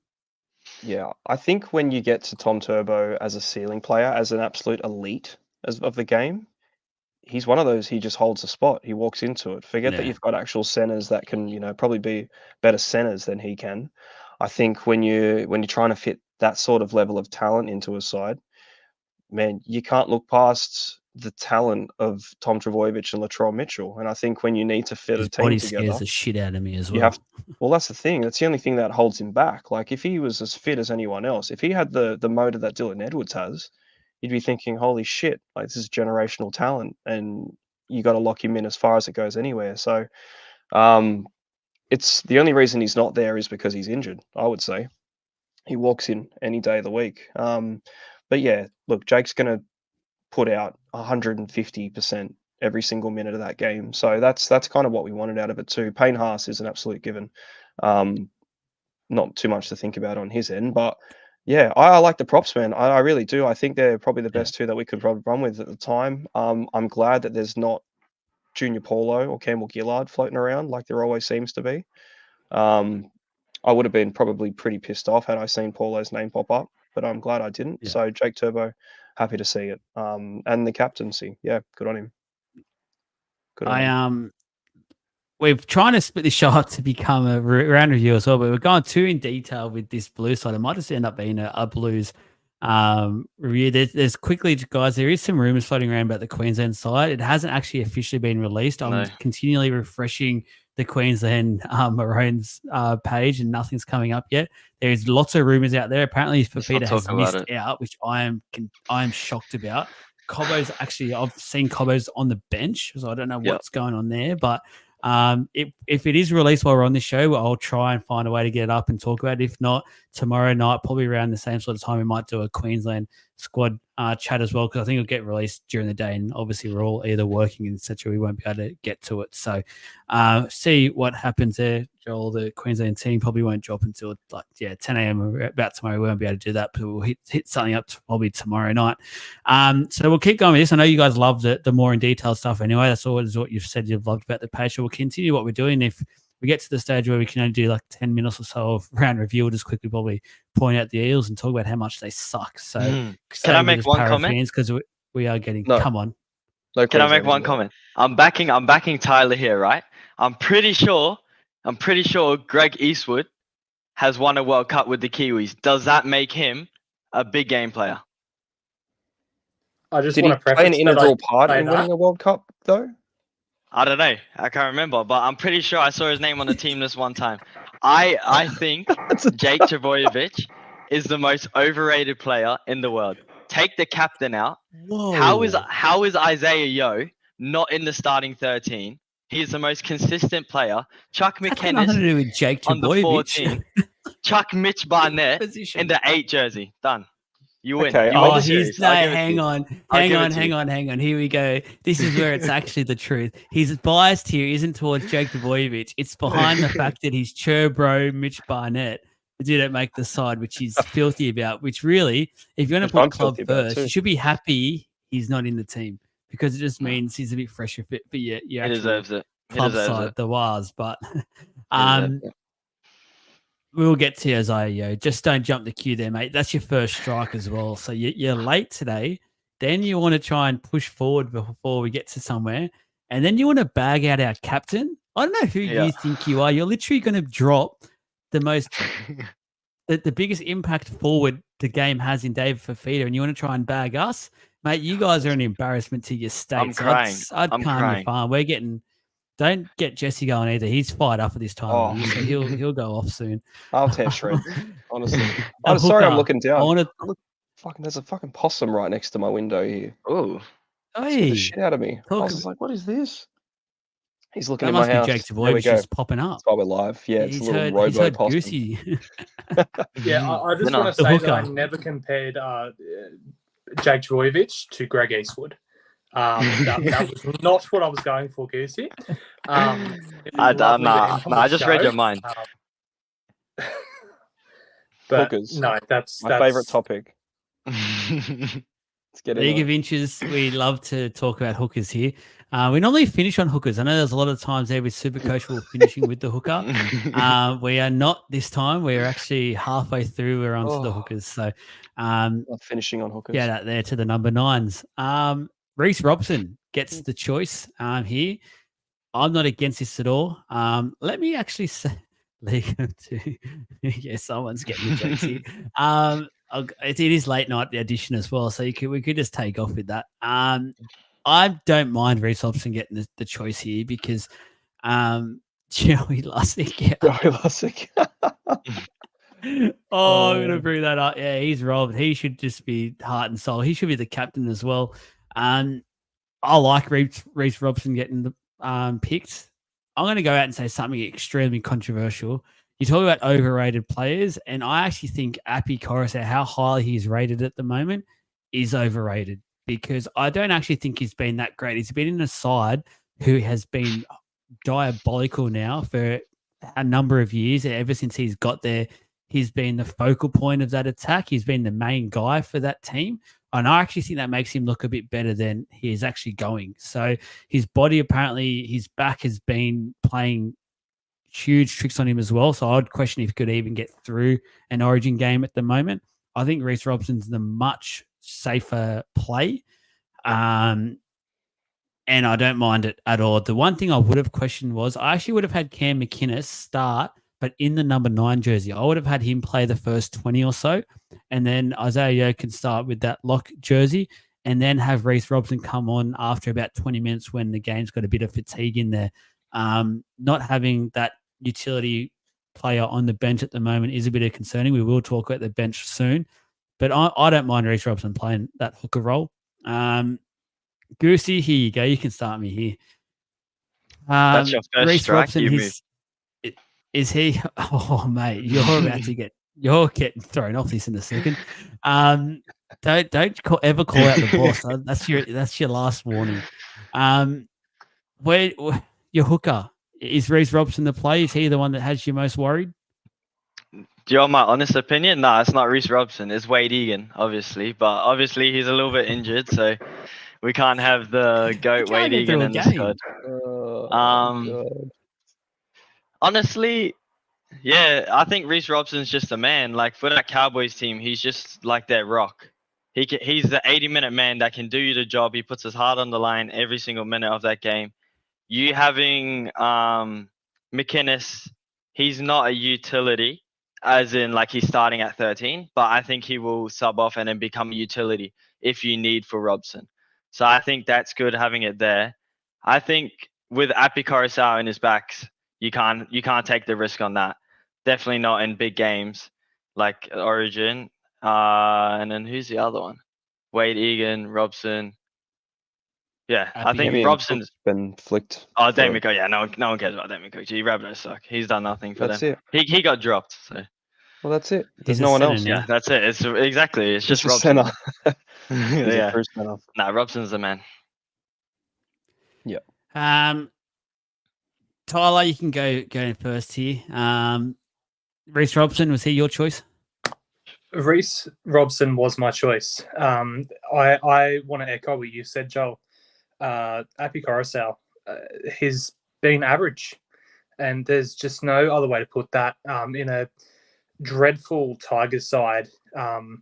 Yeah. I think when you get to Tom Turbo as a ceiling player, as an absolute elite of the game, he's one of those, he just holds a spot. He walks into it. Forget that Yeah. you've got actual centers that can, probably be better centers than he can. I think when you're trying to fit that sort of level of talent into a side, man, you can't look past the talent of Tom Trbojevic and Latrell Mitchell. And I think when you need to fit a His team body together, scares the shit out of me as you well. that's the thing. That's the only thing that holds him back. Like if he was as fit as anyone else, if he had the motor that Dylan Edwards has, you'd be thinking, holy shit, like this is generational talent, and you got to lock him in as far as it goes anywhere. So, it's the only reason he's not there is because he's injured. I would say he walks in any day of the week. But yeah, look, Jake's going to put out 150% every single minute of that game. So that's kind of what we wanted out of it too. Payne Haas is an absolute given. Not too much to think about on his end, but yeah, I like the props, man. I really do. I think they're probably the best two that we could probably run with at the time. I'm glad that there's not Junior Paulo or Campbell Gillard floating around like there always seems to be. I would have been probably pretty pissed off had I seen Paulo's name pop up, but I'm glad I didn't. Yeah. So Jake Turbo, happy to see it. And the captaincy, yeah, good on him. Good on him. We're trying to split this show up to become a round review as well, but we're going too in detail with this blue side. It might just end up being a Blues review. There's quickly, guys, there is some rumors floating around about the Queensland side. It hasn't actually officially been released. I'm continually refreshing the Queensland Maroons page, and nothing's coming up yet. There's lots of rumors out there. Apparently, Fafita has missed out, which I am shocked about. Cobbo's actually, I've seen Cobbo's on the bench, so I don't know what's going on there, but if it is released while we're on this show, I'll try and find a way to get it up and talk about it. If not, tomorrow night, probably around the same sort of time, we might do a Queensland squad chat as well, because I think it'll get released during the day, and obviously we're all either working, etc. We won't be able to get to it. So see what happens there. Joel, the Queensland team probably won't drop until 10 a.m. about tomorrow. We won't be able to do that, but we'll hit something up probably tomorrow night. So we'll keep going with this. I know you guys love the more in detail stuff anyway. That's always what you've said you've loved about the page. So we'll continue what we're doing. If we get to the stage where we can only do like 10 minutes or so of round review, we'll just quickly probably point out the Eels and talk about how much they suck. So can I make one comment? Because we are getting come on. No, can I make one comment? I'm backing Tyler here, right? I'm pretty sure Greg Eastwood has won a World Cup with the Kiwis. Does that make him a big game player? I just Did want he to play an preface integral part in winning a World Cup, though? I don't know. I can't remember, but I'm pretty sure I saw his name on the team list one time. I think That's a- Jake Trbojevic is the most overrated player in the world. Take the captain out. Whoa. How is Isaiah Yo not in the starting 13? He's the most consistent player. Chuck That's got nothing to McInnes do with Jake on the Trbojevic. 14. Chuck Mitch Barnett Position. in the 8 jersey. Done. You win. Okay, You I'll win the just- series. No, I'll give it to hang you. on. I'll Hang give it on, to hang you. on, hang on. Here we go. This is where it's actually the truth. His biased here isn't towards Jake Trbojevic. It's behind the fact that he's Cherbro, Mitch Barnett didn't make the side, which he's filthy about. Which really, if you're going to I'm put club filthy about it first, too. you should be happy he's not in the team because it just means he's a bit fresher fit for your He actual deserves it. He club deserves side, it. the Wars. But He deserves it. we'll get to Isaiah Yo. Just don't jump the queue there, mate. That's your first strike as well. So you're late today. Then you want to try and push forward before we get to somewhere. And then you want to bag out our captain. I don't know who Yeah. you think you are. You're literally going to drop the most, the biggest impact forward the game has in David Fafita, and you want to try and bag us, mate. You guys are an embarrassment to your state. I'm So crying. I'd I'm calm crying. your farm. We're getting. Don't get Jesse going either. He's fired up at this time of year, so he'll go off soon. I'll tear shreds. Honestly, The I'm sorry. I'm hooker. looking down. I want to. Look, fucking, there's a fucking possum right next to my window here. Oh, Scared Hey, the shit out of me. I talk was just like, what is this? He's looking that in my must be house. Jake There we Trbojevic go. just popping up. That's why we're live. Yeah, it's he's a little heard robo possum. Goosey. Yeah, I just Winner. want to The say that I hooker. never compared Jake Trbojevic to Greg Eastwood. That was not what I was going for, Goosey. It is lovely that him on I the just read show. your mind. But Hookers. no, that's My favorite topic. Let's get League into of it. Inches. We love to talk about hookers here. We normally finish on hookers. I know there's a lot of times there with Supercoach we're finishing with the hooker. We are not this time. We're actually halfway through. We're onto the Oh. hookers. So Not finishing on hookers. get out there to the number 9s. Reece Robson gets the choice here. I'm not against this at all. Let me actually say, League of Two. Yeah, someone's getting the jokes here. It is late night edition as well, so we could just take off with that. I don't mind Reece Robson getting the choice here because Joey Lussick. Yeah. Joey Lussick. I'm gonna bring that up. Yeah, he's robbed. He should just be heart and soul. He should be the captain as well. I like Reece Robson getting the picked. I'm going to go out and say something extremely controversial. You talk about overrated players, and I actually think Api Coruscant, how highly he's rated at the moment, is overrated because I don't actually think he's been that great. He's been in a side who has been diabolical now for a number of years. Ever since he's got there, he's been the focal point of that attack. He's been the main guy for that team. And I actually think that makes him look a bit better than he is actually going. So his body, apparently, his back has been playing huge tricks on him as well. So I'd question if he could even get through an Origin game at the moment. I think Reece Robson's the much safer play. And I don't mind it at all. The one thing I would have questioned was I actually would have had Cam McInnes start, but in the number 9 jersey. I would have had him play the first 20 or so, and then Isaiah Yo can start with that lock jersey, and then have Reece Robson come on after about 20 minutes when the game's got a bit of fatigue in there. Not having that utility player on the bench at the moment is a bit of concerning. We will talk about the bench soon, but I don't mind Reece Robson playing that hooker role. Goosey, here you go. You can start me here. That's your first Reece strike. Robson, You move. is he? Oh, mate, you're getting thrown off this in a second. Don't ever call out the boss. That's your last warning. Where your hooker is Reece Robson the play? Is he the one that has you most worried? Do you want my honest opinion? No, it's not Reece Robson. It's Wade Egan, obviously. But obviously, he's a little bit injured, so we can't have the GOAT Wade Egan in the squad. God. Honestly, yeah, I think Reece Robson's just a man. Like, for that Cowboys team, he's just like their rock. He's the 80-minute man that can do you the job. He puts his heart on the line every single minute of that game. You having McInnes, he's not a utility, as in like he's starting at 13, but I think he will sub off and then become a utility if you need for Robson. So I think that's good having it there. I think with Api Coruscant in his backs, you can't take the risk on that. definitely not in big games like Origin. And then who's the other one? Wade Egan, Robson. Yeah, I think Damien Robson's Cook's been flicked. Oh, Damien Cook. Yeah, no one cares about Damien Cook. Gee, Rabbitohs suck. He's done nothing for That's them. it. He got dropped. So Well, that's it. There's He's a no one centre else. now. yeah, that's it. It's exactly. It's just He's a Robson. centre. He's a Yeah. true centre. Nah, Robson's the man. Tyler, you can go first here. Reece Robson, was he your choice? Reece Robson was my choice. I want to echo what you said, Joel. Api Coruscant, he's been average, and there's just no other way to put that. In a dreadful Tigers side, and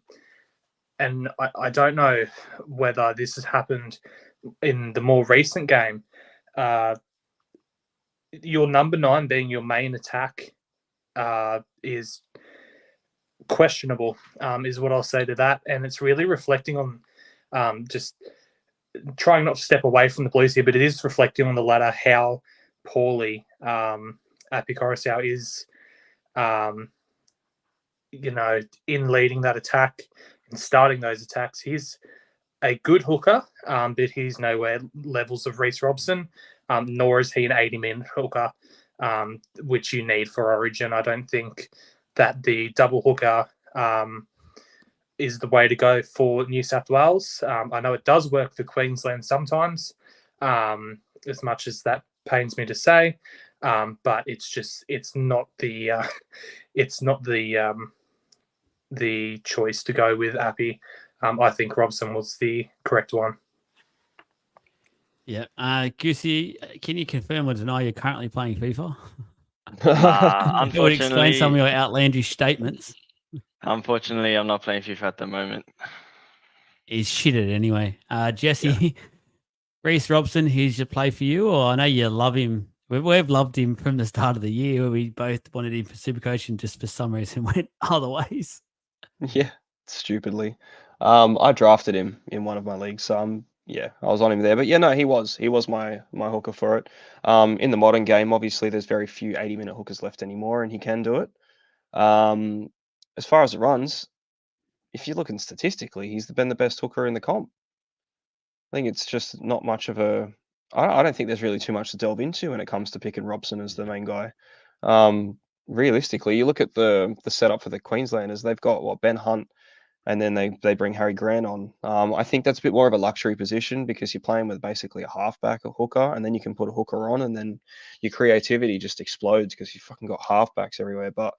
I don't know whether this has happened in the more recent game. Your number 9 being your main attack is questionable, is what I'll say to that. And it's really reflecting on just trying not to step away from the Blues here, but it is reflecting on the latter how poorly Api Coruscant is, in leading that attack and starting those attacks. He's a good hooker, but he's nowhere levels of Reece Robson, nor is he an 80-minute hooker, which you need for Origin. I don't think that the double hooker is the way to go for New South Wales. I know it does work for Queensland sometimes, as much as that pains me to say, but it's not the choice to go with Api. I think Robson was the correct one. Yeah. Goosey, can you confirm or deny you're currently playing FIFA? Unfortunately, It would explain some of your outlandish statements. Unfortunately, I'm not playing FIFA at the moment. He's shit at it anyway. Jesse, Reece Robson, here's your play for you, or I know you love him. We've loved him from the start of the year, where we both wanted him for Supercoach and just for some reason went other ways. Yeah, stupidly. I drafted him in one of my leagues, so I was on him there. But yeah, no, he was my hooker for it. In the modern game, obviously, there's very few 80-minute hookers left anymore, and he can do it. As far as it runs, if you're looking statistically, he's been the best hooker in the comp. I think it's just not much of a. I don't think there's really too much to delve into when it comes to picking Robson as the main guy. Realistically, you look at the setup for the Queenslanders, they've got Ben Hunt, and then they bring Harry Grant on. I think that's a bit more of a luxury position because you're playing with basically a halfback, a hooker, and then you can put a hooker on, and then your creativity just explodes because you fucking got halfbacks everywhere. But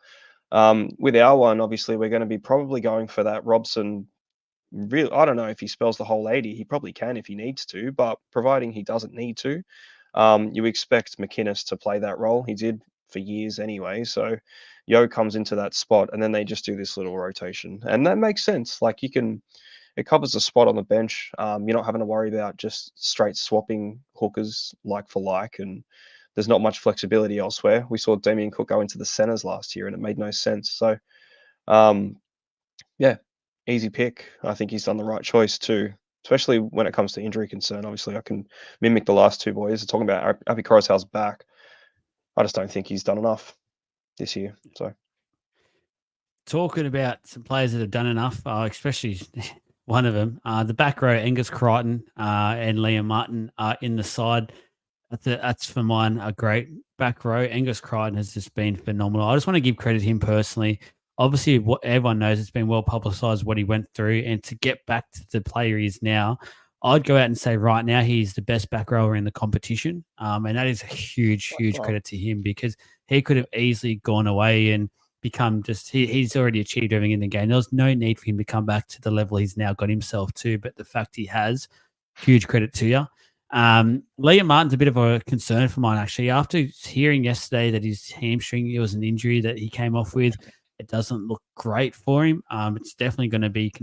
with our one, obviously, we're going to be probably going for that Robson. I don't know if he spells the whole 80. He probably can if he needs to, but providing he doesn't need to, you expect McInnes to play that role. He did for years anyway. So Yo comes into that spot, and then they just do this little rotation, and that makes sense. Like it covers a spot on the bench. You're not having to worry about just straight swapping hookers like for like, and there's not much flexibility elsewhere. We saw Damien Cook go into the centers last year, and it made no sense. So, yeah, easy pick. I think he's done the right choice too, especially when it comes to injury concern. Obviously, I can mimic the last two boys. Talking about Api Coruscant's back, I just don't think he's done enough this year. So, talking about some players that have done enough, especially one of them, the back row, Angus Crichton and Liam Martin are in the side. That's for mine a great back row. Angus Crichton has just been phenomenal. I just want to give credit to him personally. Obviously, what everyone knows, it's been well publicised what he went through, and to get back to the player he is now, I'd go out and say right now he's the best back rower in the competition, and that is a huge credit to him because he could have easily gone away and become just he's already achieved everything in the game. There was no need for him to come back to the level he's now got himself to, but the fact he has, huge credit to you. Liam Martin's a bit of a concern for mine, actually. After hearing yesterday that his hamstring, it was an injury that he came off with, it doesn't look great for him. It's definitely going to be,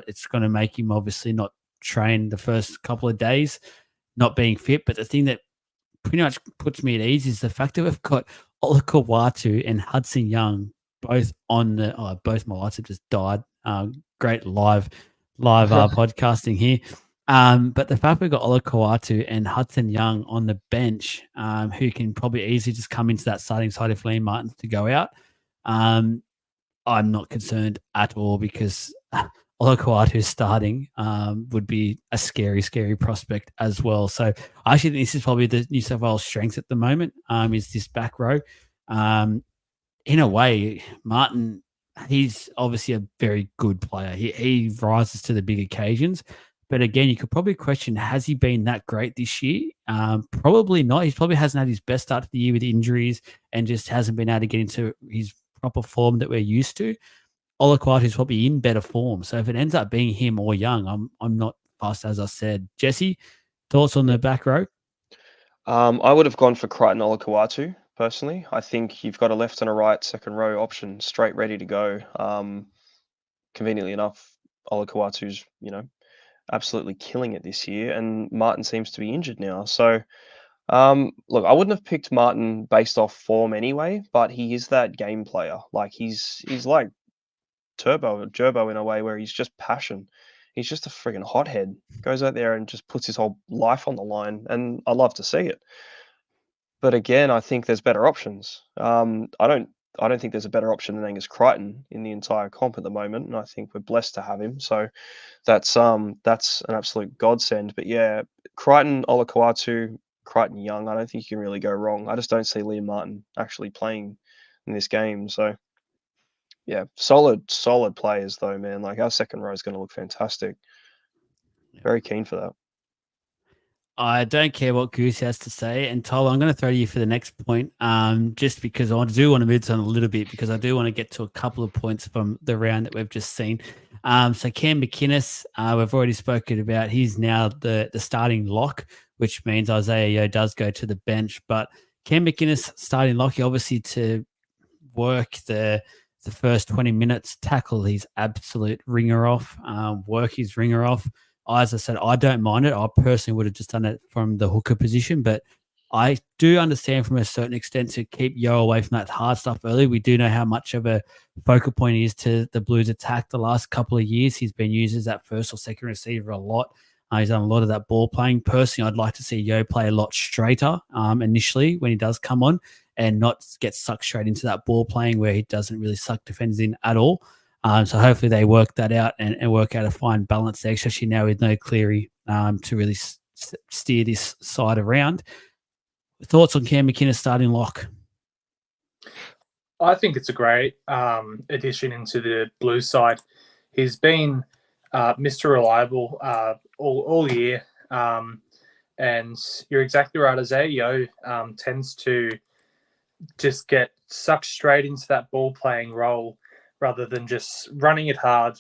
it's going to make him obviously not train the first couple of days, not being fit. But the thing that pretty much puts me at ease is the fact that we've got Olakau'atu and Hudson Young both on the, both my lights have just died. Great live podcasting here. But the fact we've got Olakau'atu and Hudson Young on the bench, who can probably easily just come into that starting side if Liam Martin's to go out, I'm not concerned at all because Olakwatu starting would be a scary, scary prospect as well. So I actually think this is probably the New South Wales strength at the moment, is this back row. In a way, Martin, he's obviously a very good player. He rises to the big occasions. But again, you could probably question, has he been that great this year? Probably not. He probably hasn't had his best start to the year with injuries and just hasn't been able to get into his proper form that we're used to. Olakwatu is probably in better form. So if it ends up being him or Young, I'm not fussed, as I said. Jesse, thoughts on the back row? I would have gone for Crichton Olakau'atu, personally. I think you've got a left and a right second row option straight ready to go. Conveniently enough, Olakau'atu's, absolutely killing it this year, and Martin seems to be injured now. So, look, I wouldn't have picked Martin based off form anyway, but he is that game player. Like he's like Gerbo in a way where he's just passion. He's just a friggin' hothead. Goes out there and just puts his whole life on the line, and I love to see it. But again, I think there's better options. I don't think there's a better option than Angus Crichton in the entire comp at the moment, and I think we're blessed to have him. So that's an absolute godsend. But yeah, Crichton, Olakau'atu, Crichton Young, I don't think you can really go wrong. I just don't see Liam Martin actually playing in this game. So yeah, solid players though, man. Like our second row is going to look fantastic. Very keen for that. I don't care what Goose has to say. And Tyler, I'm going to throw you for the next point, just because I do want to move on a little bit because I do want to get to a couple of points from the round that we've just seen. So Cam McInnes, we've already spoken about. He's now the starting lock, which means Isaiah Yeo does go to the bench. But Cam McInnes starting lock, obviously to work the first 20 minutes, tackle his absolute ringer off, work his ringer off. As I said, I don't mind it. I personally would have just done it from the hooker position, but I do understand from a certain extent to keep Yo away from that hard stuff early. We do know how much of a focal point he is to the Blues attack the last couple of years. He's been used as that first or second receiver a lot. He's done a lot of that ball playing. Personally, I'd like to see Yo play a lot straighter initially when he does come on and not get sucked straight into that ball playing where he doesn't really suck defenders in at all. So hopefully they work that out and work out a fine balance there, especially now with no Cleary to really steer this side around. Thoughts on Cam McInnes starting lock? I think it's a great addition into the Blues side. He's been Mr. Reliable all year. And you're exactly right. Isaiah Yeo tends to just get sucked straight into that ball playing role rather than just running it hard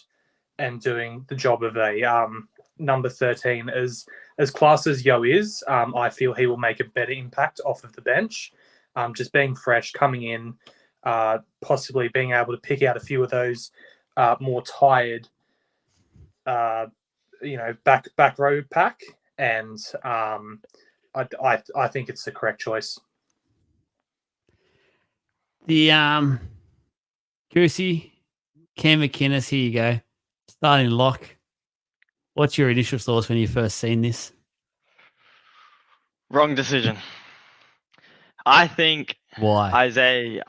and doing the job of a number 13. As class as Yo is, I feel he will make a better impact off of the bench. Just being fresh, coming in, possibly being able to pick out a few of those more tired, back row pack, and I think it's the correct choice. The Goosey, Cam McInnes, here you go. Starting lock. What's your initial thoughts when you first seen this? Wrong decision. I think Why? Isaiah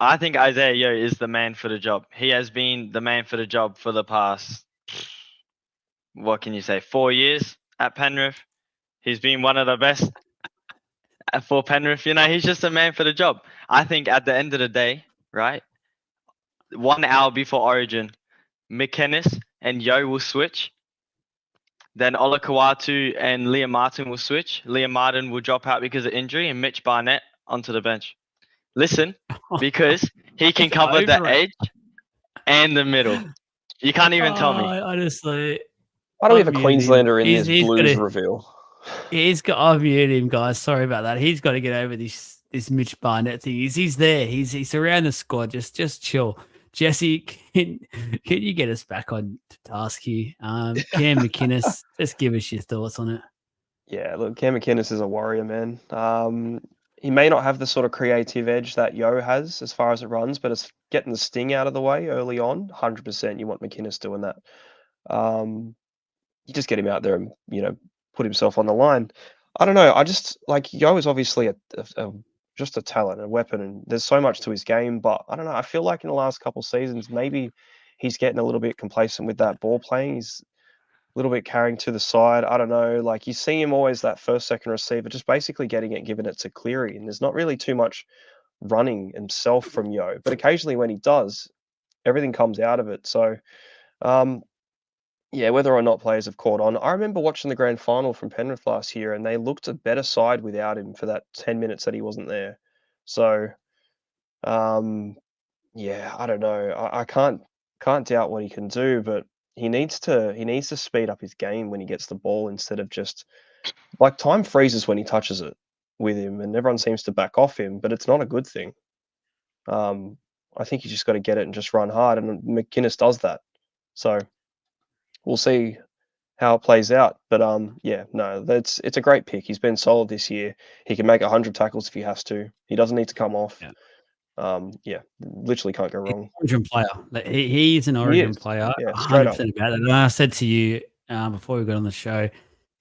Yeo is the man for the job. He has been the man for the job for the past, what can you say, 4 years at Penrith. He's been one of the best for Penrith. He's just a man for the job. I think at the end of the day, right, 1 hour before Origin, McInnes and Yeo will switch. Then Olakau'atu and Liam Martin will switch. Liam Martin will drop out because of injury and Mitch Barnett onto the bench. Listen, because he can cover the edge and the middle. You can't even tell me. Honestly. Why do we have a Queenslander in this Blues reveal? I've muted him, guys. Sorry about that. He's got to get over this Mitch Barnett thing. He's there. He's around the squad. Just chill. Jesse, can you get us back on task here? Cam McInnes, just give us your thoughts on it. Yeah, look, Cam McInnes is a warrior, man. He may not have the sort of creative edge that Yo has as far as it runs, but it's getting the sting out of the way early on. 100%, you want McInnes doing that. You just get him out there and put himself on the line. I don't know. I just like Yo is obviously a just a talent, a weapon, and there's so much to his game. But I don't know. I feel like in the last couple seasons, maybe he's getting a little bit complacent with that ball playing. He's a little bit carrying to the side. I don't know. Like you see him always that first, second receiver, just basically getting it, giving it to Cleary, and there's not really too much running himself from Yo. But occasionally when he does, everything comes out of it. So. Yeah, whether or not players have caught on. I remember watching the grand final from Penrith last year, and they looked a better side without him for that 10 minutes that he wasn't there. So, um, yeah, I don't know. I can't doubt what he can do, but he needs to speed up his game when he gets the ball instead of just like time freezes when he touches it with him, and everyone seems to back off him, but it's not a good thing. Um, I think you just got to get it and just run hard, and McInnes does that. So we'll see how it plays out. But yeah, no, it's a great pick. He's been solid this year. He can make 100 tackles if he has to. He doesn't need to come off. Yeah, literally can't go wrong. Origin player. Like, he's an Origin player. Yeah, straight 100% up. about it. And I said to you before we got on the show, if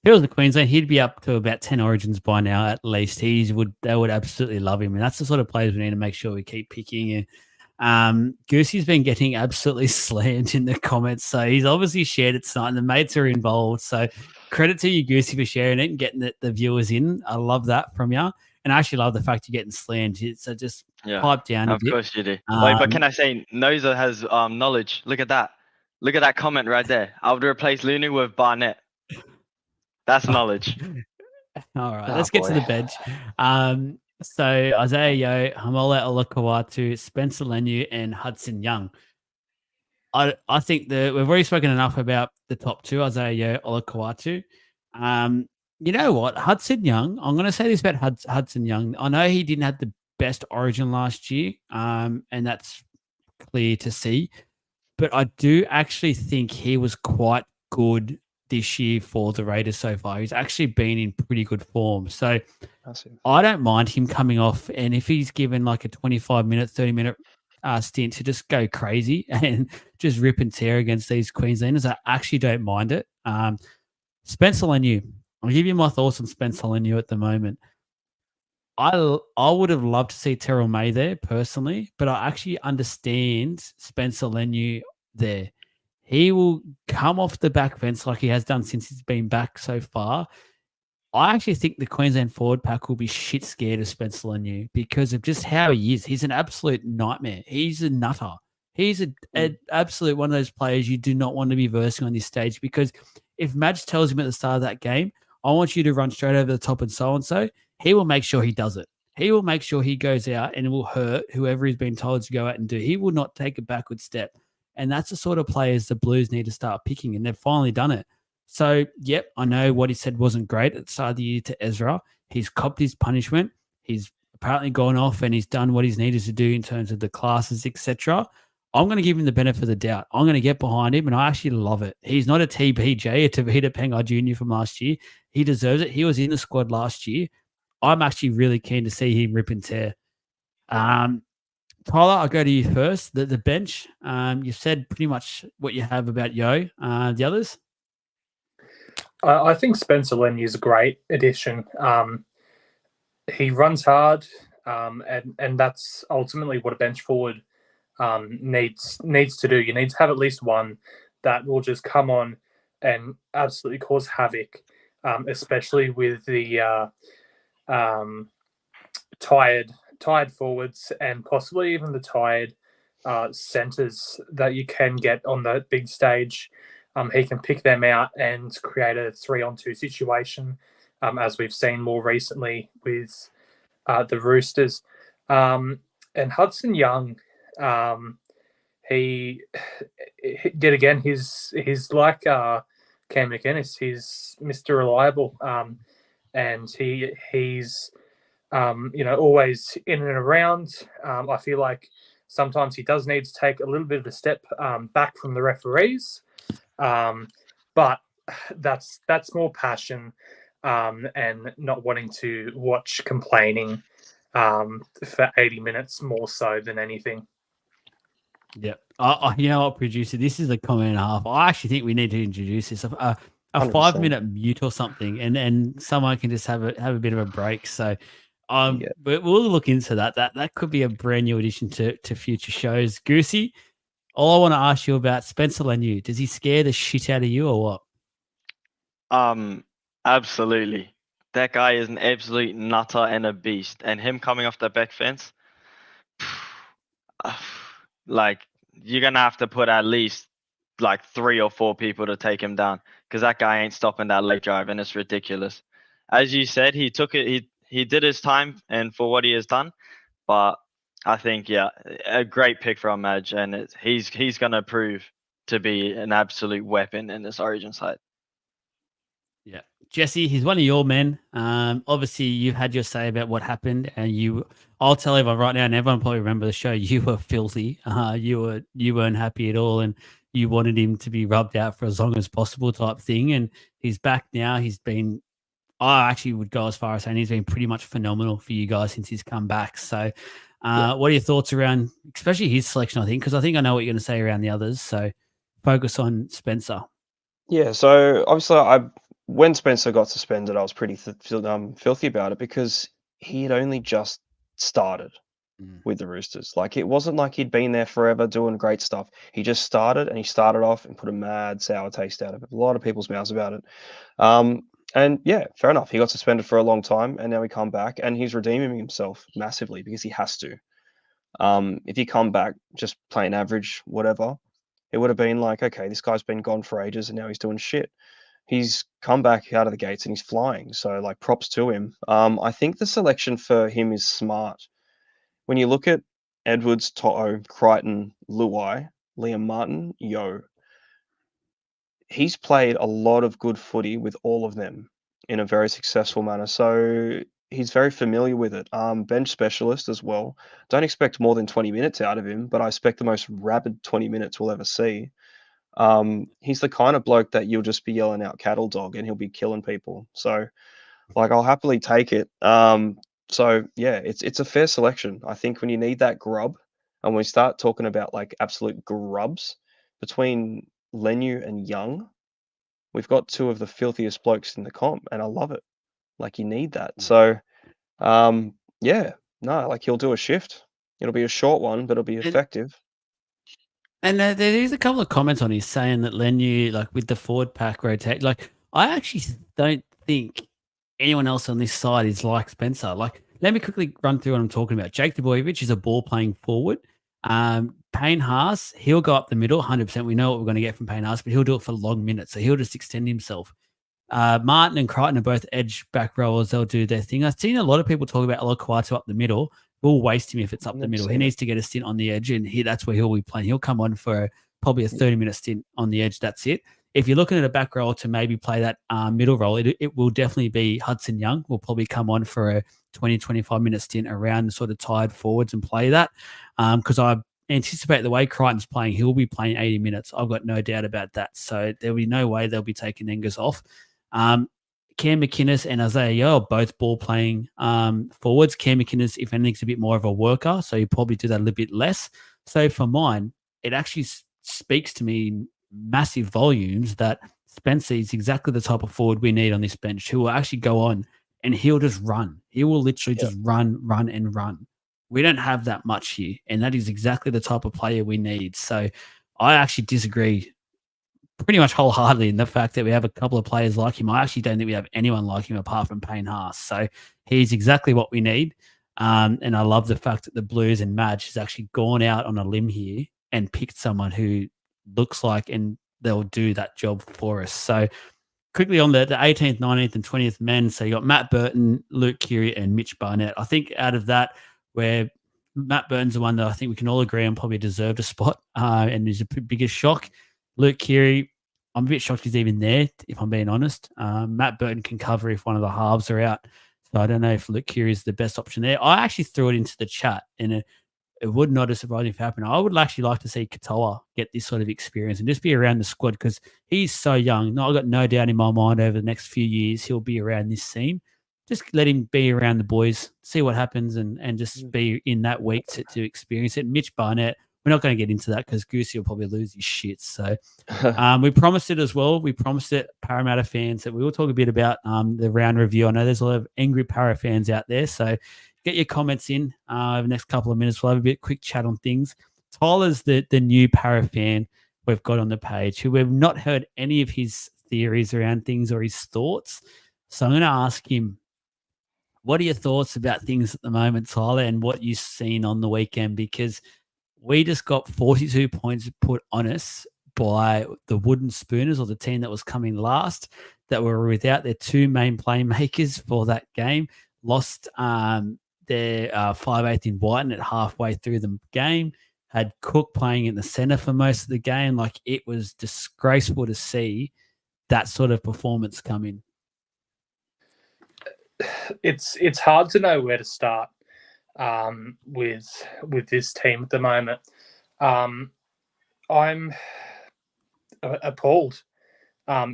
he was in Queensland, he'd be up to about 10 Origins by now at least. They would absolutely love him. And that's the sort of players we need to make sure we keep picking. And Goosey's been getting absolutely slammed in the comments. So he's obviously shared it tonight and the mates are involved. So credit to you, Goosey, for sharing it and getting the viewers in. I love that from you. And I actually love the fact you're getting slammed. So just pipe down a bit. Of course you do. But can I say, Noza has knowledge. Look at that. Look at that comment right there. I would replace Lunu with Barnett. That's knowledge. All right, let's get to the bench. So Isaiah Yeo, Hamola Olakawatu, Spencer Leniu, and Hudson Young. I think we've already spoken enough about the top two, Isaiah Yeo, Olakawatu. You know what? Hudson Young, I'm going to say this about Hudson Young. I know he didn't have the best Origin last year, and that's clear to see. But I do actually think he was quite good this year for the Raiders so far. He's actually been in pretty good form. So I don't mind him coming off. And if he's given like a 25-minute, 30-minute stint to just go crazy and just rip and tear against these Queenslanders, I actually don't mind it. Spencer Leniu. I'll give you my thoughts on Spencer Leniu at the moment. I would have loved to see Terrell May there personally, but I actually understand Spencer Leniu there. He will come off the back fence like he has done since he's been back so far. I actually think the Queensland forward pack will be shit scared of Spencer Leniu because of just how he is. He's an absolute nightmare. He's a nutter. He's an absolute one of those players you do not want to be versing on this stage because if Madge tells him at the start of that game, I want you to run straight over the top and so, he will make sure he does it. He will make sure he goes out and it will hurt whoever he's been told to go out and do. He will not take a backward step. And that's the sort of players the Blues need to start picking, and they've finally done it. So, yep, I know what he said wasn't great at the start of the year to Ezra. He's copped his punishment. He's apparently gone off and he's done what he's needed to do in terms of the classes, etc. I'm going to give him the benefit of the doubt. I'm going to get behind him, and I actually love it. He's not a TBJ, a Tavita Pengai Jr. from last year. He deserves it. He was in the squad last year. I'm actually really keen to see him rip and tear. Tyler, I'll go to you first. The bench, you've said pretty much what you have about Yo. The others? I think Spencer Leniu is a great addition. He runs hard, and that's ultimately what a bench forward needs to do. You need to have at least one that will just come on and absolutely cause havoc, especially with the tired forwards and possibly even the tired centres that you can get on the big stage. He can pick them out and create a 3-on-2 situation, as we've seen more recently with the Roosters. And Hudson Young, he did again. He's like Cam McInnes. He's Mr. Reliable, and he's always in and around. I feel like sometimes he does need to take a little bit of a step back from the referees. But that's more passion and not wanting to watch complaining for 80 minutes more so than anything. Yep. You know what, producer? This is a comment and a half. I actually think we need to introduce this a 5-minute mute or something, and someone can just have a bit of a break. So Yeah. But we'll look into that. That could be a brand new addition to future shows. Goosey, all I want to ask you about Spencer Leniu. Does he scare the shit out of you or what? Absolutely. That guy is an absolute nutter and a beast. And him coming off the back fence, like you're gonna have to put at least like 3 or 4 people to take him down because that guy ain't stopping that late drive, and it's ridiculous. As you said, he took it. He did his time, and for what he has done. But I think a great pick from Madge, and he's gonna prove to be an absolute weapon in this Origin side. Yeah. Jesse, he's one of your men. Obviously, you've had your say about what happened, and I'll tell everyone right now, and everyone probably remember the show. You were filthy. You weren't happy at all, and you wanted him to be rubbed out for as long as possible, type thing. And he's back now. I actually would go as far as saying he's been pretty much phenomenal for you guys since he's come back. So, what are your thoughts around, especially his selection? I think because I know what you're going to say around the others. So, focus on Spencer. Yeah, so obviously, when Spencer got suspended, I was pretty filthy about it because he had only just started with the Roosters. Like, it wasn't like he'd been there forever doing great stuff. He just started, and he started off and put a mad sour taste out of it. A lot of people's mouths about it. And yeah, fair enough. He got suspended for a long time, and now he come back, and he's redeeming himself massively because he has to. If he come back just playing average, whatever, it would have been like, okay, this guy's been gone for ages, and now he's doing shit. He's come back out of the gates and he's flying. So, like, props to him. I think the selection for him is smart. When you look at Edwards, To'o, Crichton, Luai, Liam Martin, he's played a lot of good footy with all of them in a very successful manner. So he's very familiar with it. Bench specialist as well. Don't expect more than 20 minutes out of him, but I expect the most rapid 20 minutes we'll ever see. He's the kind of bloke that you'll just be yelling out cattle dog and he'll be killing people. So, like, I'll happily take it. So yeah, it's a fair selection. I think when you need that grub, and when we start talking about like absolute grubs between Leniu and Young, we've got 2 of the filthiest blokes in the comp, and I love it. Like, you need that. So, yeah, no, like, he'll do a shift. It'll be a short one, but it'll be effective. And there's a couple of comments on his saying that Leniu, like with the forward pack rotate, like I actually don't think anyone else on this side is like Spencer. Like, let me quickly run through what I'm talking about. Jake Debojevic is a ball playing forward. Payne Haas, he'll go up the middle, 100%. We know what we're going to get from Payne Haas, but he'll do it for long minutes. So he'll just extend himself. Martin and Crichton are both edge back rowers. They'll do their thing. I've seen a lot of people talk about Oloquatu up the middle. We'll waste him if it's up the middle. He needs to get a stint on the edge, and that's where he'll be playing. He'll come on for probably a 30-minute stint on the edge. That's it. If you're looking at a back row to maybe play that middle role, it will definitely be Hudson Young. Will probably come on for a 20, 25-minute stint around the sort of tired forwards and play that. Because I anticipate the way Crichton's playing, he'll be playing 80 minutes. I've got no doubt about that. So there'll be no way they'll be taking Engers off. Cam McInnes and Isaiah Yeo are both ball playing forwards. Cam McInnes, if anything's a bit more of a worker, so you probably do that a little bit less. So for mine, it actually speaks to me in massive volumes that Spencer is exactly the type of forward we need on this bench, who will actually go on and he'll just run. He will literally just run. We don't have that much here, and that is exactly the type of player we need. So I actually disagree pretty much wholeheartedly in the fact that we have a couple of players like him. I actually don't think we have anyone like him apart from Payne Haas. So he's exactly what we need. And I love the fact that the Blues and Madge has actually gone out on a limb here and picked someone who looks like and they'll do that job for us. So quickly on the 18th, 19th, and 20th men. So you got Matt Burton, Luke Keary, and Mitch Barnett. I think out of that, where Matt Burton's the one that I think we can all agree on probably deserved a spot and is the biggest shock. Luke Keary, I'm a bit shocked he's even there, if I'm being honest. Matt Burton can cover if one of the halves are out. So I don't know if Luke Keary is the best option there. I actually threw it into the chat, and it would not have surprised me if it happened. I would actually like to see Katoa get this sort of experience and just be around the squad because he's so young. No, I've got no doubt in my mind over the next few years he'll be around this scene. Just let him be around the boys, see what happens, and just be in that week to experience it. Mitch Barnett, we're not going to get into that because Goosey will probably lose his shit. So we promised it as well. We promised it, Parramatta fans, that we will talk a bit about the round review. I know there's a lot of angry Para fans out there, so get your comments in over the next couple of minutes. We'll have a bit quick chat on things. Tyler's the new Para fan we've got on the page, who we've not heard any of his theories around things or his thoughts. So I'm going to ask him, what are your thoughts about things at the moment, Tyler, and what you've seen on the weekend? Because we just got 42 points put on us by the Wooden Spooners, or the team that was coming last, that were without their two main playmakers for that game. Lost their 5'8" in Whiten at halfway through the game. Had Cook playing in the centre for most of the game. Like, it was disgraceful to see that sort of performance come in. It's hard to know where to start with this team at the moment. I'm appalled.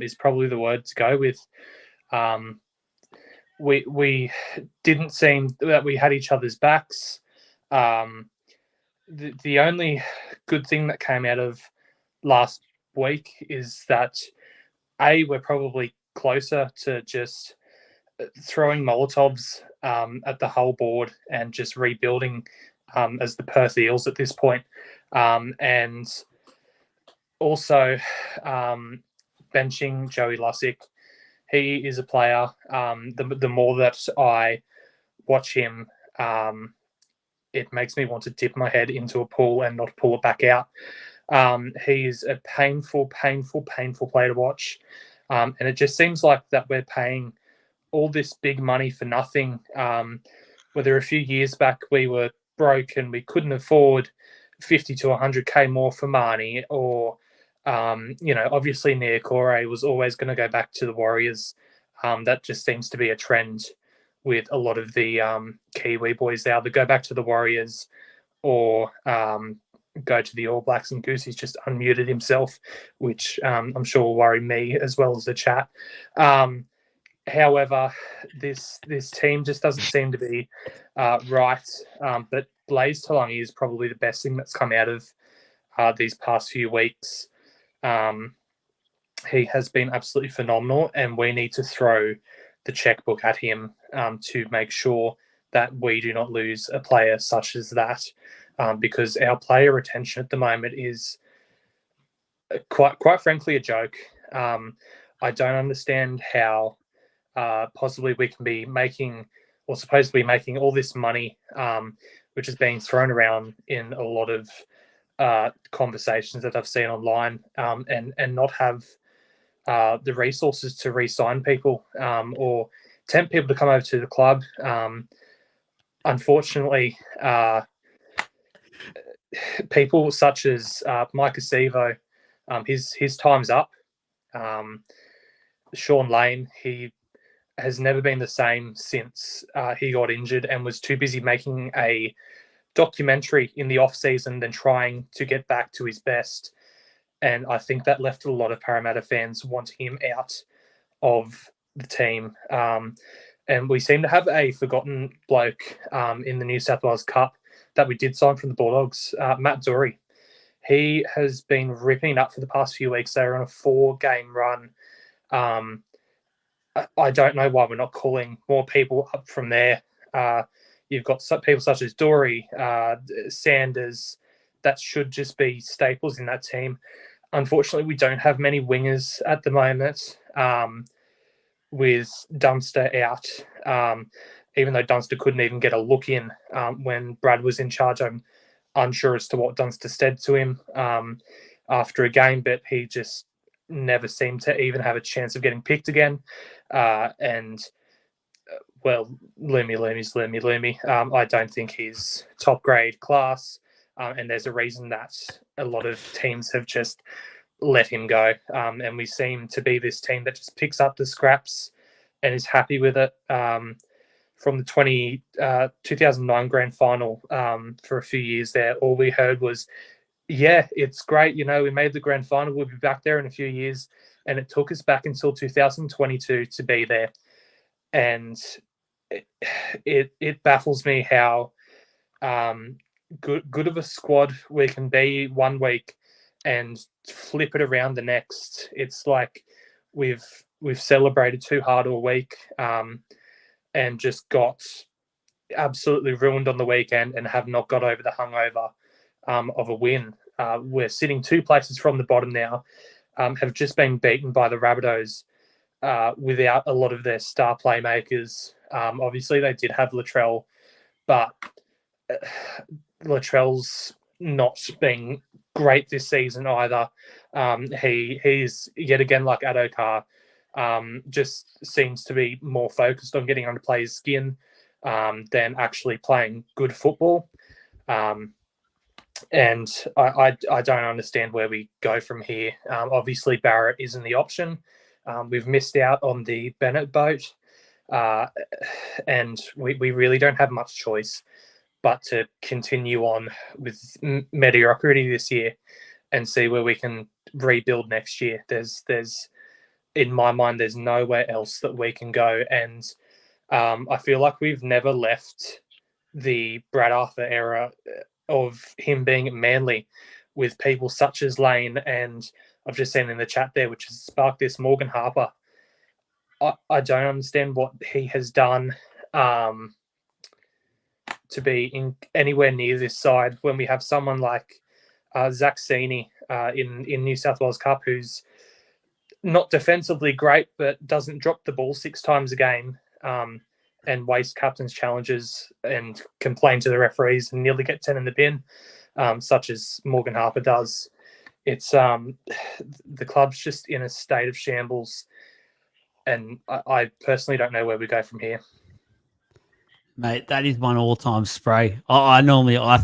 Is probably the word to go with. We didn't seem that we had each other's backs. The only good thing that came out of last week is that we're probably closer to just throwing Molotovs at the whole board and just rebuilding as the Perth Eels at this point. And also benching Joey Lussick. He is a player. The more that I watch him, it makes me want to dip my head into a pool and not pull it back out. He is a painful player to watch. And it just seems like that we're paying all this big money for nothing. Whether a few years back we were broke and we couldn't afford 50 to 100K more for Marnie, or obviously Niokore was always going to go back to the Warriors. That just seems to be a trend with a lot of the Kiwi boys. They either go back to the Warriors or go to the All Blacks, and Goosey's just unmuted himself, which I'm sure will worry me as well as the chat. However, this team just doesn't seem to be right. But Blaze Talangi is probably the best thing that's come out of these past few weeks. He has been absolutely phenomenal, and we need to throw the checkbook at him to make sure that we do not lose a player such as that, because our player retention at the moment is quite frankly a joke. I don't understand how possibly we can be making, or supposed to be making, all this money, which is being thrown around in a lot of conversations that I've seen online, and not have the resources to re-sign people or tempt people to come over to the club. Unfortunately, people such as Mike Acevo, his time's up. Sean Lane, he has never been the same since he got injured and was too busy making a documentary in the off season than trying to get back to his best. And I think that left a lot of Parramatta fans wanting him out of the team. And we seem to have a forgotten bloke in the New South Wales Cup that we did sign from the Bulldogs, Matt Dury. He has been ripping it up for the past few weeks. They're on a 4-game run. I don't know why we're not calling more people up from there. You've got people such as Dory, Sanders, that should just be staples in that team. Unfortunately, we don't have many wingers at the moment, with Dunster out. Even though Dunster couldn't even get a look in when Brad was in charge. I'm unsure as to what Dunster said to him after a game, but he just never seemed to even have a chance of getting picked again. Well, Lumi's Lumi. I don't think he's top grade class, and there's a reason that a lot of teams have just let him go. And we seem to be this team that just picks up the scraps and is happy with it. From the 2009 grand final, for a few years there, all we heard was, yeah, it's great. We made the grand final. We'll be back there in a few years. And it took us back until 2022 to be there. And it baffles me how good of a squad we can be one week and flip it around the next. It's like we've celebrated too hard all week, and just got absolutely ruined on the weekend and have not got over the hungover of a win. We're sitting 2 places from the bottom now, have just been beaten by the Rabbitohs without a lot of their star playmakers. Obviously, they did have Latrell, but Latrell's not been great this season either. He's yet again, like Adokar, just seems to be more focused on getting under players' skin than actually playing good football. And I don't understand where we go from here. Obviously, Barrett isn't the option. We've missed out on the Bennett boat, and we really don't have much choice but to continue on with mediocrity this year and see where we can rebuild next year. There's in my mind, there's nowhere else that we can go, and I feel like we've never left the Brad Arthur era of him being at Manly with people such as Lane, and I've just seen in the chat there, which has sparked this, Morgan Harper. I don't understand what he has done to be in anywhere near this side when we have someone like Zach Sini in New South Wales Cup, who's not defensively great, but doesn't drop the ball 6 times a game and waste captain's challenges and complain to the referees and nearly get 10 in the bin, such as Morgan Harper does. It's the club's just in a state of shambles, and I personally don't know where we go from here. Mate, that is one all-time spray. I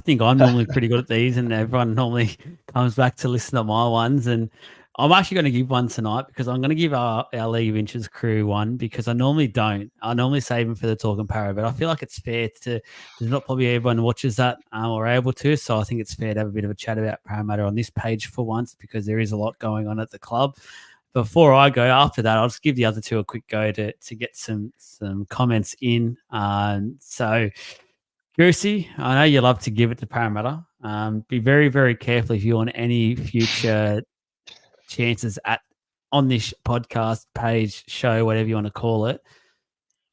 think I'm normally pretty good at these, and everyone normally comes back to listen to my ones. And I'm actually going to give one tonight because I'm going to give our League of Inches crew one because I normally don't. I normally save them for the Talking Para, but I feel like it's fair to. There's not probably everyone watches that or able to, so I think it's fair to have a bit of a chat about Parramatta on this page for once because there is a lot going on at the club. Before I go, after that, I'll just give the other two a quick go to get some comments in. So, Goosey, I know you love to give it to Parramatta. Be very, very careful if you want any future chances on this podcast, page, show, whatever you want to call it.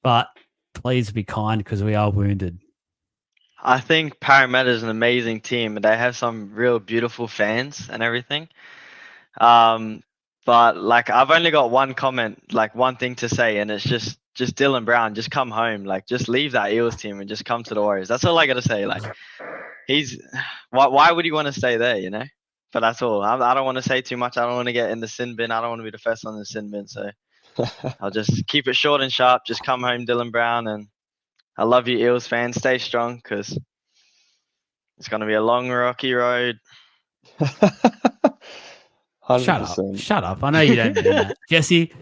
But please be kind because we are wounded. I think Parramatta is an amazing team, and they have some real beautiful fans and everything. But like I've only got one comment, like one thing to say, and it's just Dylan Brown, just come home, like just leave that Eels team and just come to the Warriors. That's all I gotta say. Like why would you want to stay there, you know? But that's all. I don't want to say too much. I don't want to get in the sin bin. I don't want to be the first one in the sin bin. So I'll just keep it short and sharp. Just come home, Dylan Brown, and I love you, Eels fans. Stay strong because it's gonna be a long, rocky road. 100%. Shut up. I know you don't mean that. Jesse,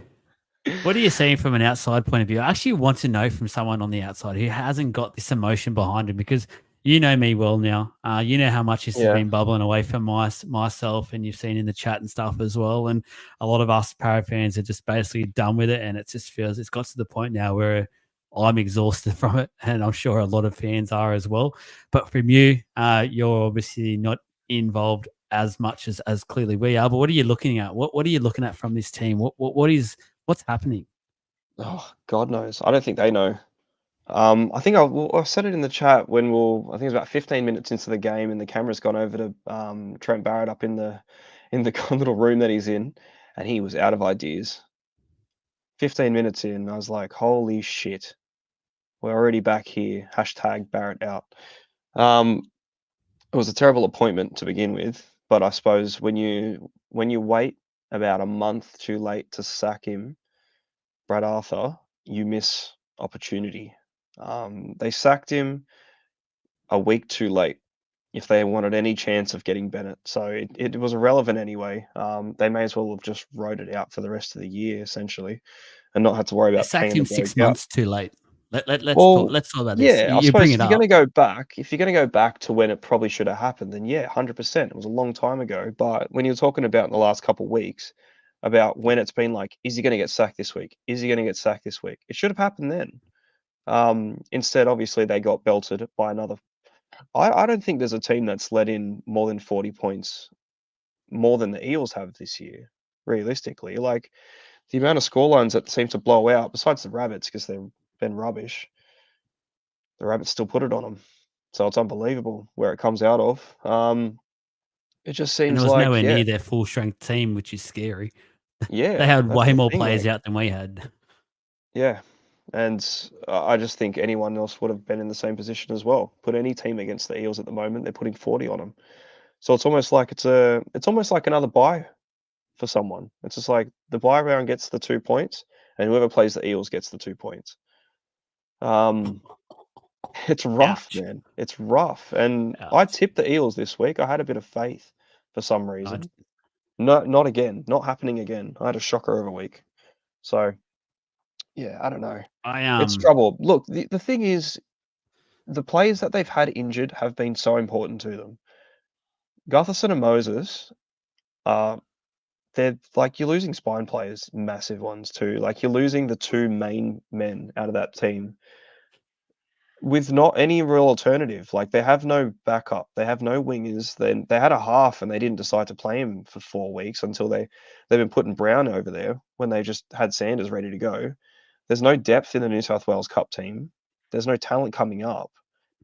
what are you seeing from an outside point of view? I actually want to know from someone on the outside who hasn't got this emotion behind him because you know me well now. You know how much this has been bubbling away from myself, and you've seen in the chat and stuff as well. And a lot of us Para fans are just basically done with it, and it just feels it's got to the point now where I'm exhausted from it, and I'm sure a lot of fans are as well. But from you, you're obviously not involved as much as clearly we are. But what are you looking at? What are you looking at from this team? What's happening? Oh, God knows. I don't think they know. I think I said it in the chat when I think it was about 15 minutes into the game and the camera's gone over to Trent Barrett up in the little room that he's in, and he was out of ideas. 15 minutes in, I was like, holy shit, we're already back here. #Barrett out. It was a terrible appointment to begin with, but I suppose when you wait about a month too late to sack him, Brad Arthur, you miss opportunity. They sacked him a week too late if they wanted any chance of getting Bennett. So it was irrelevant anyway. They may as well have just rode it out for the rest of the year, essentially, and not had to worry about sacked paying him the 6 bloke out. months too late. Let's talk about this. Yeah, I You suppose bring if it you're going up. to go back, to when it probably should have happened, then yeah, 100%. It was a long time ago. But when you're talking about in the last couple of weeks, about when it's been like, is he going to get sacked this week? Is he going to get sacked this week? It should have happened then. Instead, obviously, they got belted by another I don't think there's a team that's let in more than 40 points more than the Eels have this year, realistically. Like, the amount of scorelines that seem to blow out, besides the Rabbits, because they've been rubbish, the Rabbits still put it on them. So it's unbelievable where it comes out of. It just And it seems was like, nowhere near their full strength team, which is scary. yeah, They had that's way the more thing, players like, out than we had. yeah. And I just think anyone else would have been in the same position as well. Put any team against the Eels at the moment, they're putting 40 on them. So it's almost like it's almost like another bye for someone. It's just like the bye round gets the 2 points, and whoever plays the Eels gets the 2 points. It's rough, Ouch. man. It's rough. And I Ouch. tipped the Eels this week. I had a bit of faith for some I, reason. No, not again. Not happening again. I had a shocker of a week. So yeah, I don't know. It's trouble. Look, the thing is, the players that they've had injured have been so important to them. Gutherson and Moses, they're like, you're losing spine players, massive ones too. Like, you're losing the two main men out of that team with not any real alternative. Like, they have no backup. They have no wingers. Then they had a half and they didn't decide to play him for 4 weeks until they've been putting Brown over there when they just had Sanders ready to go. There's no depth in the New South Wales Cup team. There's no talent coming up.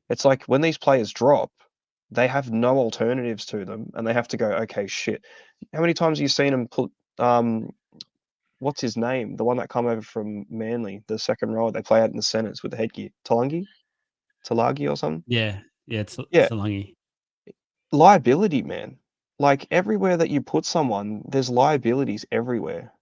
It's like when these players drop, they have no alternatives to them, and they have to go, okay, shit. How many times have you seen them put what's his name? The one that come over from Manly, the second rower they play out in the centres with the headgear. Talagi or something? yeah, it's Yeah. Salungi. Liability, man. Like, everywhere that you put someone, there's liabilities everywhere.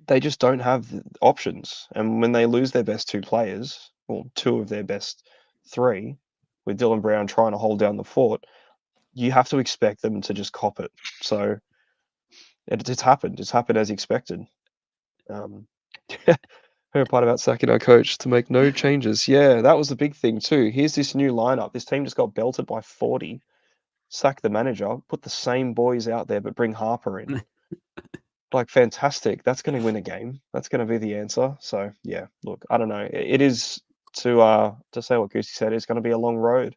They just don't have the options. And when they lose their best 2 players, or 2 of their best 3, with Dylan Brown trying to hold down the fort, you have to expect them to just cop it. So it's happened. It's happened as expected. Heard part about sacking our coach to make no changes. Yeah, that was the big thing too. Here's this new lineup. This team just got belted by 40. Sack the manager, put the same boys out there, but bring Harper in. Like, fantastic. That's going to win a game. That's going to be the answer. So yeah, look, I don't know. It is, to say what Goosey said, it's going to be a long road.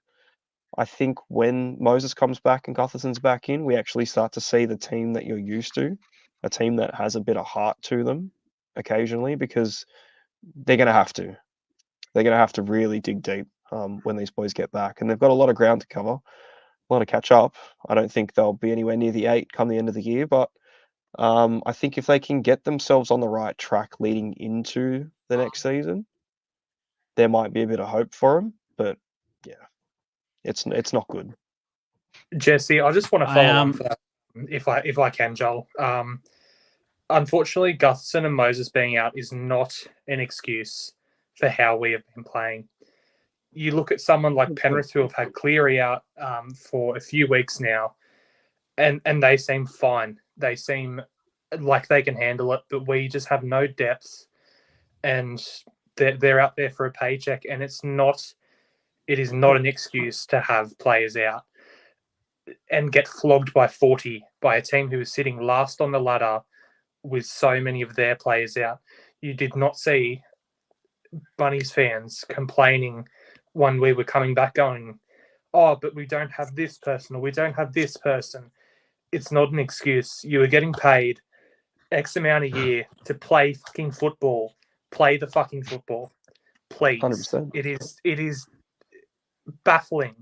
I think when Moses comes back and Gutherson's back in, we actually start to see the team that you're used to, a team that has a bit of heart to them occasionally, because they're going to have to. They're going to have to really dig deep when these boys get back. And they've got a lot of ground to cover, a lot to catch up. I don't think they'll be anywhere near the 8 come the end of the year, but I think if they can get themselves on the right track leading into the next season, there might be a bit of hope for them. But yeah, it's not good. Jesse, I just want to follow on for that, if I can, Joel. Unfortunately, Gutherson and Moses being out is not an excuse for how we have been playing. You look at someone like Penrith, who have had Cleary out for a few weeks now, and they seem fine. They seem like they can handle it, but we just have no depth, and they're out there for a paycheck, and it is not an excuse to have players out and get flogged by 40 by a team who is sitting last on the ladder with so many of their players out. You did not see Bunnies fans complaining when we were coming back going, oh, but we don't have this person or we don't have this person. It's not an excuse. You were getting paid X amount a year to play fucking football. Play the fucking football. Please. 100%. It is baffling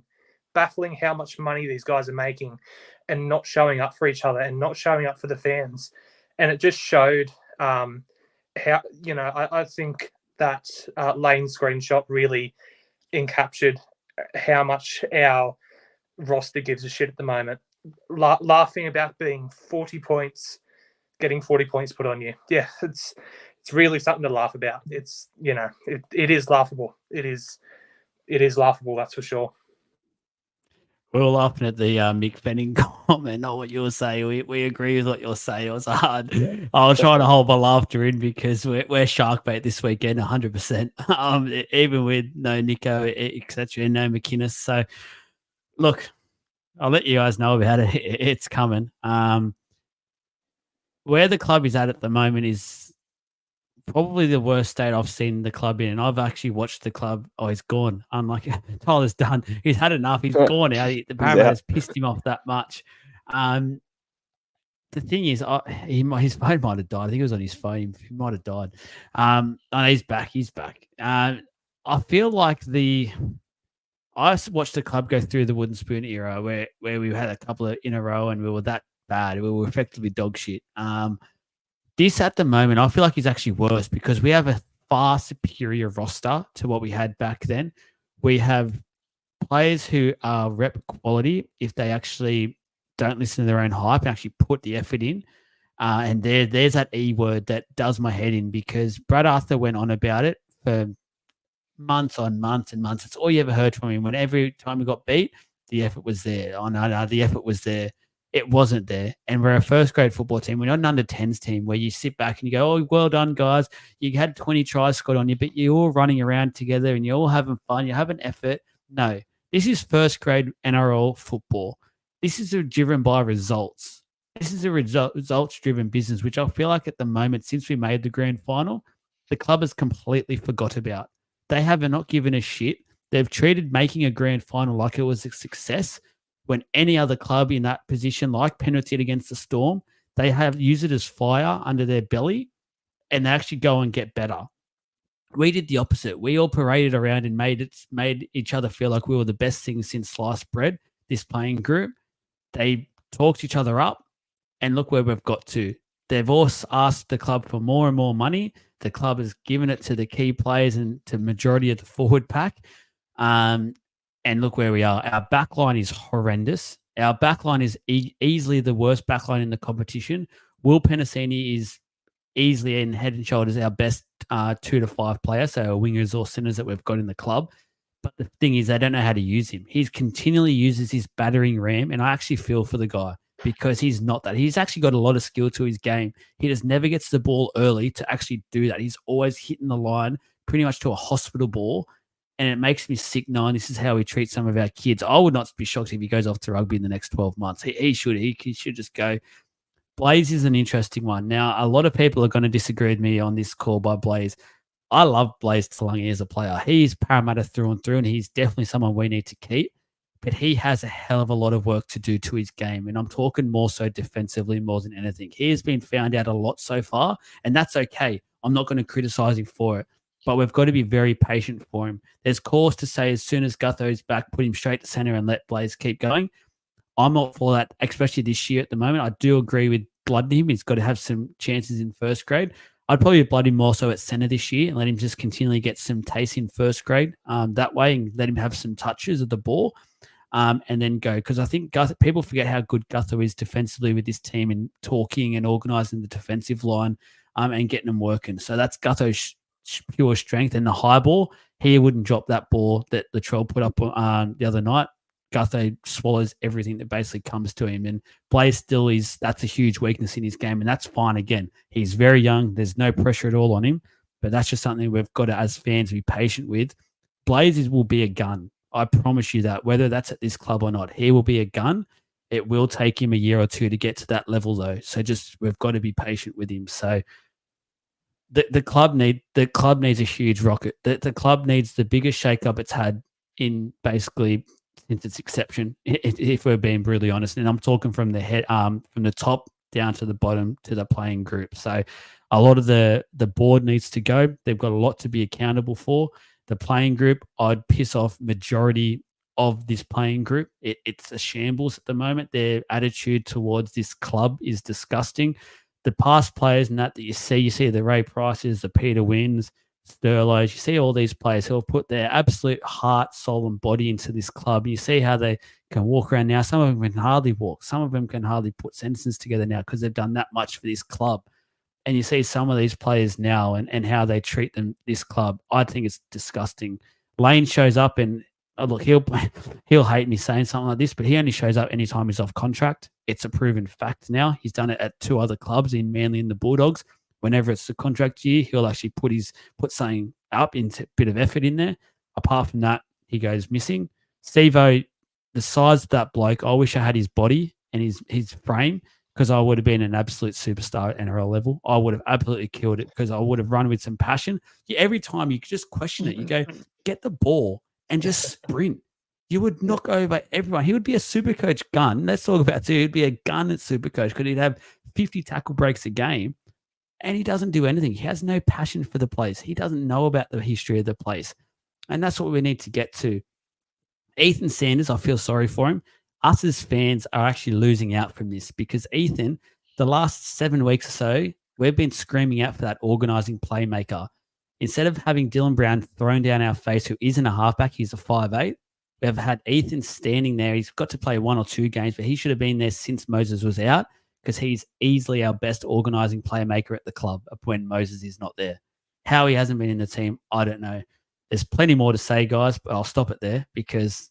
how much money these guys are making and not showing up for each other and not showing up for the fans. And it just showed how, I think that Lane screenshot really encaptured how much our roster gives a shit at the moment. Laughing about being 40 points, getting 40 points put on you. Yeah, it's really something to laugh about. It's, it is laughable. It is laughable, that's for sure. We're all laughing at the Mick Fanning comment, not what you're saying. We agree with what you're saying. It was hard. I was trying to hold my laughter in because we're shark bait this weekend, 100%. Even with no Nico, etc., and no McInnes. So, look, I'll let you guys know about it. It's coming. Where the club is at the moment is probably the worst state I've seen the club in. And I've actually watched the club. Oh, he's gone. I'm like, Tyler's done. He's had enough. He's gone out. The Parramatta's pissed him off that much. The thing is, his phone might have died. I think it was on his phone. He might have died. Oh, he's back. He's back. I feel like I watched the club go through the wooden spoon era where we had a couple of in a row and we were that bad. We were effectively dog shit. This at the moment, I feel like is actually worse because we have a far superior roster to what we had back then. We have players who are rep quality if they actually don't listen to their own hype and actually put the effort in. And there's that E word that does my head in because Brad Arthur went on about it for months on months and months. It's all you ever heard from him. When every time we got beat, the effort was there. Oh, no, the effort was there. It wasn't there. And we're a first grade football team. We're not an under 10s team where you sit back and you go, oh, well done, guys. You had 20 tries scored on you, but you're all running around together and you're all having fun. You're having effort. No, this is first grade NRL football. This is driven by results. This is a results-driven business, which I feel like at the moment, since we made the grand final, the club has completely forgot about. They have not given a shit. They've treated making a grand final like it was a success when any other club in that position, like Penrith did against the Storm, they have used it as fire under their belly and they actually go and get better. We did the opposite. We all paraded around and made each other feel like we were the best thing since sliced bread, this playing group. They talked each other up, and look where we've got to. They've also asked the club for more and more money. The club has given it to the key players and to majority of the forward pack. And look where we are. Our backline is horrendous. Our backline is easily the worst backline in the competition. Will Penasini is easily in head and shoulders our best 2 to 5 player, so our wingers or centers that we've got in the club. But the thing is, they don't know how to use him. He continually uses his battering ram, and I actually feel for the guy because he's not that. He's actually got a lot of skill to his game. He just never gets the ball early to actually do that. He's always hitting the line pretty much to a hospital ball, and it makes me sick knowing this is how we treat some of our kids. I would not be shocked if he goes off to rugby in the next 12 months. He should just go. Blaze is an interesting one. Now, a lot of people are going to disagree with me on this call by Blaze. I love Blaze Talangi as a player. He's Parramatta through and through, and he's definitely someone we need to keep. But he has a hell of a lot of work to do to his game, and I'm talking more so defensively more than anything. He has been found out a lot so far, and that's okay. I'm not going to criticize him for it, but we've got to be very patient for him. There's cause to say as soon as Gutho's back, put him straight to center and let Blaze keep going. I'm not for that, especially this year at the moment. I do agree with blooding him. He's got to have some chances in first grade. I'd probably blood him more so at centre this year and let him just continually get some taste in first grade that way and let him have some touches of the ball and then go. Because I think people forget how good Gutho is defensively with this team and talking and organising the defensive line and getting them working. So that's Gutho's pure strength. And the high ball, he wouldn't drop that ball that Latrell put up the other night. Gutho swallows everything that basically comes to him. And Blaze still that's a huge weakness in his game. And that's fine. Again, he's very young. There's no pressure at all on him. But that's just something we've got to, as fans, be patient with. Blaze will be a gun. I promise you that. Whether that's at this club or not, he will be a gun. It will take him a year or two to get to that level, though. So we've got to be patient with him. So the club needs a huge rocket. The club needs the biggest shake-up it's had in basically since its inception, if we're being brutally honest. And I'm talking from the head, from the top down to the bottom to the playing group. So a lot of the board needs to go. They've got a lot to be accountable for. The playing group, I'd piss off majority of this playing group. It's a shambles at the moment. Their attitude towards this club is disgusting. The past players and that you see the Ray Prices, the Peter Wynns, Sterlos, you see all these players who have put their absolute heart, soul, and body into this club. You see how they can walk around now. Some of them can hardly walk. Some of them can hardly put sentences together now because they've done that much for this club. And you see some of these players now and how they treat this club. I think it's disgusting. Lane shows up and look, he'll hate me saying something like this, but he only shows up anytime he's off contract. It's a proven fact now. He's done it at 2 other clubs in Manly and the Bulldogs. Whenever it's the contract year, he'll actually put something up into a bit of effort in there. Apart from that, he goes missing. Steve-O, the size of that bloke, I wish I had his body and his frame because I would have been an absolute superstar at NRL level. I would have absolutely killed it because I would have run with some passion. Every time you just question it, you go, get the ball and just sprint. You would knock over everyone. He would be a super coach gun. Let's talk about too. He'd be a gun at super coach because he'd have 50 tackle breaks a game and he doesn't do anything. He has no passion for the place. He doesn't know about the history of the place. And that's what we need to get to. Ethan Sanders, I feel sorry for him. Us as fans are actually losing out from this because Ethan, the last 7 weeks or so, we've been screaming out for that organising playmaker. Instead of having Dylan Brown thrown down our face, who isn't a halfback, he's a 5'8", we've had Ethan standing there. He's got to play 1 or 2 games, but he should have been there since Moses was out because he's easily our best organising playmaker at the club when Moses is not there. How he hasn't been in the team, I don't know. There's plenty more to say, guys, but I'll stop it there because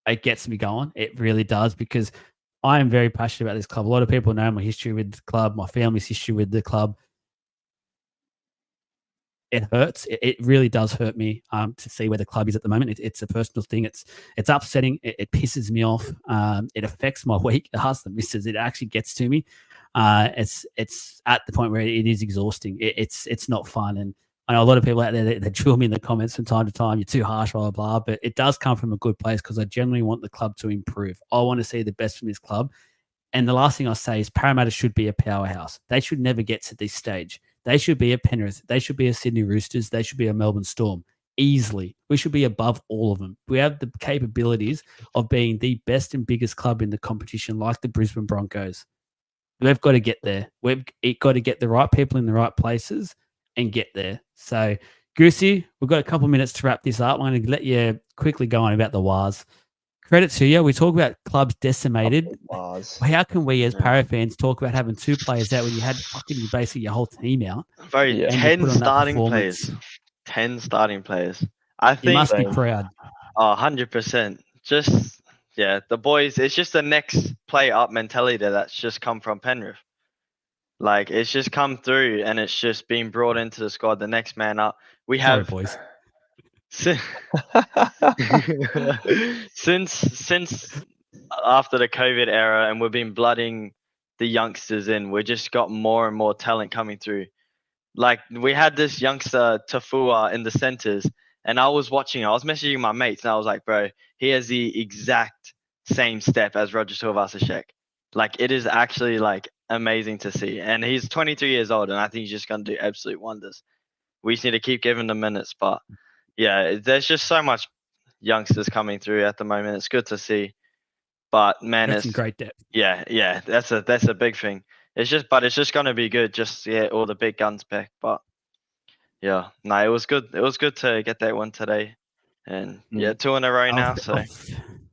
it gets me going. It really does because I am very passionate about this club. A lot of people know my history with the club, my family's history with the club. It hurts. It really does hurt me to see where the club is at the moment. It's a personal thing. It's upsetting. It pisses me off. It affects my week. It has the misses. It actually gets to me. It's at the point where it is exhausting. It's not fun. And I know a lot of people out there that drill me in the comments from time to time. You're too harsh, blah, blah, blah. But it does come from a good place because I generally want the club to improve. I want to see the best from this club. And the last thing I say is Parramatta should be a powerhouse. They should never get to this stage. They should be a Penrith. They should be a Sydney Roosters. They should be a Melbourne Storm. Easily. We should be above all of them. We have the capabilities of being the best and biggest club in the competition, like the Brisbane Broncos. We've got to get there. We've got to get the right people in the right places and get there. So, Goosey, we've got a couple of minutes to wrap this up. I'm going to let you quickly go on about the Wars. Credit to you. We talk about clubs decimated. How can we, as Para fans, talk about having 2 players out when you had fucking basically your whole team out? 10 starting players. 10 starting players. I think you must be proud. 100%. Just the boys. It's just the next play up mentality that's just come from Penrith. Like it's just come through, and it's just been brought into the squad. The next man up. We have boys. since after the COVID era, and we've been blooding the youngsters in. We just got more and more talent coming through. Like we had this youngster Tafua in the centers, and I was messaging my mates, and I was like, bro, he has the exact same step as Roger Tuivasa-Sheck. Like it is actually like amazing to see, and he's 23 years old, and I think he's just gonna do absolute wonders. We just need to keep giving them minutes, but there's just so much youngsters coming through at the moment. It's good to see, but man, that's some great depth. Yeah, that's a big thing. It's just gonna be good. Just all the big guns back, but it was good. It was good to get that one today, and 2 in a row now. So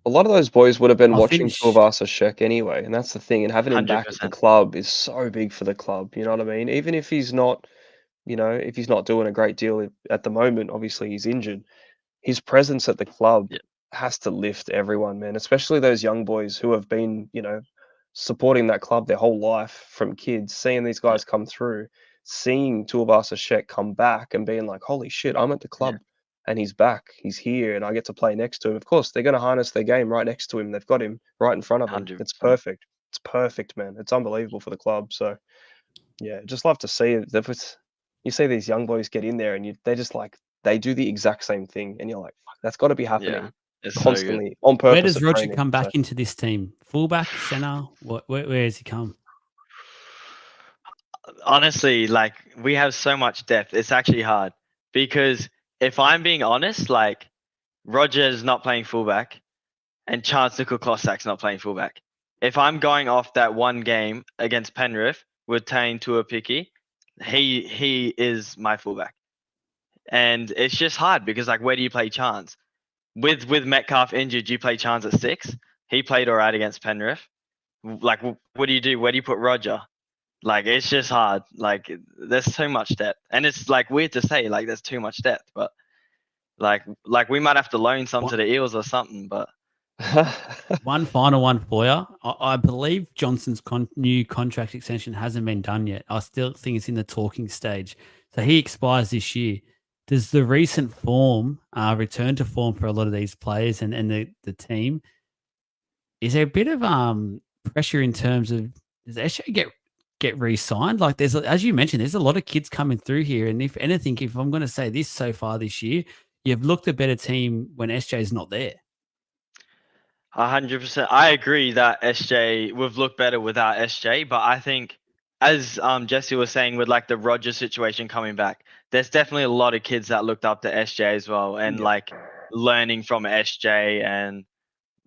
a lot of those boys would have been watching Tuivasa-Sheck anyway, and that's the thing. And having him 100%. back at the club is so big for the club. You know what I mean? Even if he's not, if he's not doing a great deal at the moment, obviously he's injured. His presence at the club has to lift everyone, man. Especially those young boys who have been, supporting that club their whole life from kids. Seeing these guys come through, seeing Tuivasa-Sheck come back, and being like, "Holy shit, I'm at the club." And he's back, he's here, and I get to play next to him. Of course, they're going to harness their game right next to him. They've got him right in front of them. 100%. It's perfect. It's perfect, man. It's unbelievable for the club. So, just love to see it. You see these young boys get in there, and they just they do the exact same thing, and you're like, fuck, that's got to be happening constantly on purpose. Where does Roger come back into this team? Fullback, center? Where has he come? Honestly, like we have so much depth. It's actually hard because if I'm being honest, like Roger's not playing fullback, and Chance Nickel-Klossak's not playing fullback. If I'm going off that one game against Penrith with Tane Tuapiki, he is my fullback, and it's just hard because where do you play Chance? With Metcalf injured, you play Chance at 6. He played alright against Penrith. What do you do? Where do you put Roger? It's just hard. There's too much depth, and it's weird to say there's too much depth, but we might have to loan some to the Eels or something. But one final one for you. I believe Johnson's new contract extension hasn't been done yet. I still think it's in the talking stage, so he expires this year. Does the recent form return to form for a lot of these players and the team? Is there a bit of pressure in terms of does SJ get re-signed? Like there's, as you mentioned, there's a lot of kids coming through here. And if anything, if I'm going to say this so far this year, you've looked a better team when SJ's not there. 100%. I agree that SJ we've looked better without SJ, but I think as Jesse was saying with like the Roger situation coming back, there's definitely a lot of kids that looked up to SJ as well, and like learning from SJ, and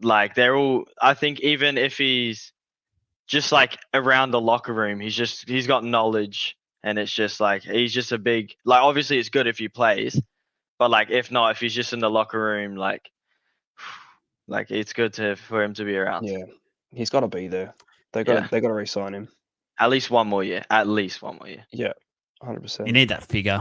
like they're all. I think even if he's just like around the locker room, he's got knowledge, and it's just like he's just a big like. Obviously, it's good if he plays, but like if not, if he's just in the locker room, like it's good for him to be around. Yeah, he's got to be there. They got to re-sign him. At least one more year. At least one more year. Yeah, 100%. You need that figure.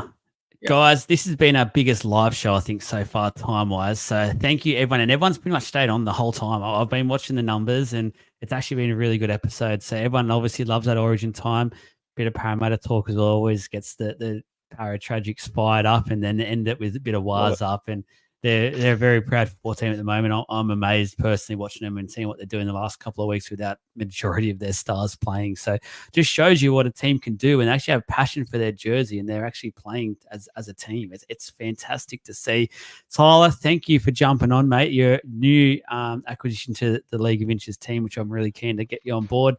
Yeah. Guys, this has been our biggest live show, I think, so far, time-wise. So thank you, everyone. And everyone's pretty much stayed on the whole time. I've been watching the numbers, and it's actually been a really good episode. So everyone obviously loves that Origin time. Bit of Parramatta talk as well, always gets the para-tragics fired up, and then end it with a bit of wires up. And they're a very proud football team at the moment. I'm amazed personally watching them and seeing what they're doing the last couple of weeks without majority of their stars playing. So just shows you what a team can do, and they actually have passion for their jersey, and they're actually playing as a team. It's fantastic to see. Tyler, thank you for jumping on, mate. You're a new acquisition to the League of Inches team, which I'm really keen to get you on board.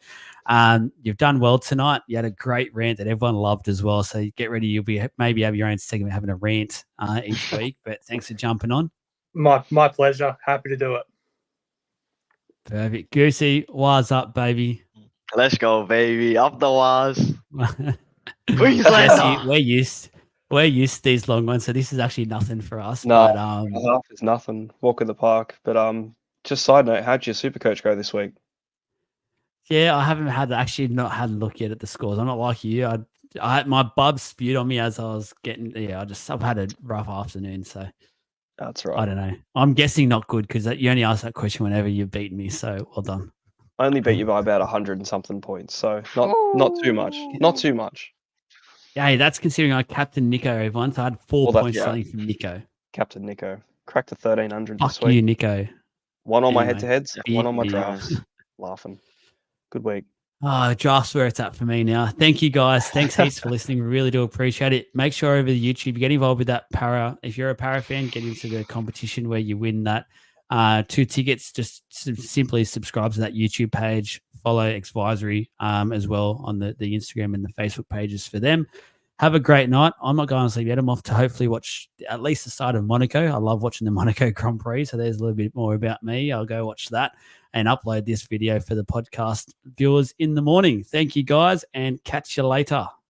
You've done well tonight. You had a great rant that everyone loved as well. So get ready. You'll be maybe have your own segment having a rant each week. But thanks for jumping on. My pleasure. Happy to do it. Perfect. Goosey, wise up, baby. Let's go, baby. Up the wires. Jesse, we're used to these long ones, so this is actually nothing for us. No, but, it's nothing. Walk in the park. But just side note, how'd your super coach go this week? Yeah, I haven't had a look yet at the scores. I'm not like you. My bub spewed on me as I was getting. Yeah, I've had a rough afternoon, so That's right. I don't know. I'm guessing not good because you only ask that question whenever you've beaten me. So well done. I only beat you by about 100 and something points, so not too much. Not too much. Yeah, that's considering I captained Nico everyone. So I had 4 points something from Nico. Captain Nico cracked the 1300 Fuck this week. you, Nico. One on my Anyway, head-to-heads, one on my yeah. drafts. Laughing. Good week. Oh, draft's where it's at for me now. Thank you, guys. Thanks heaps for listening. We really do appreciate it. Make sure over the YouTube, get involved with that para. If you're a para fan, get into the competition where you win that 2 tickets. Just simply subscribe to that YouTube page. Follow Xvisory as well on the Instagram and the Facebook pages for them. Have a great night. I'm not going to sleep yet. I'm off to hopefully watch at least the start of Monaco. I love watching the Monaco Grand Prix, so there's a little bit more about me. I'll go watch that and upload this video for the podcast viewers in the morning. Thank you, guys, and catch you later.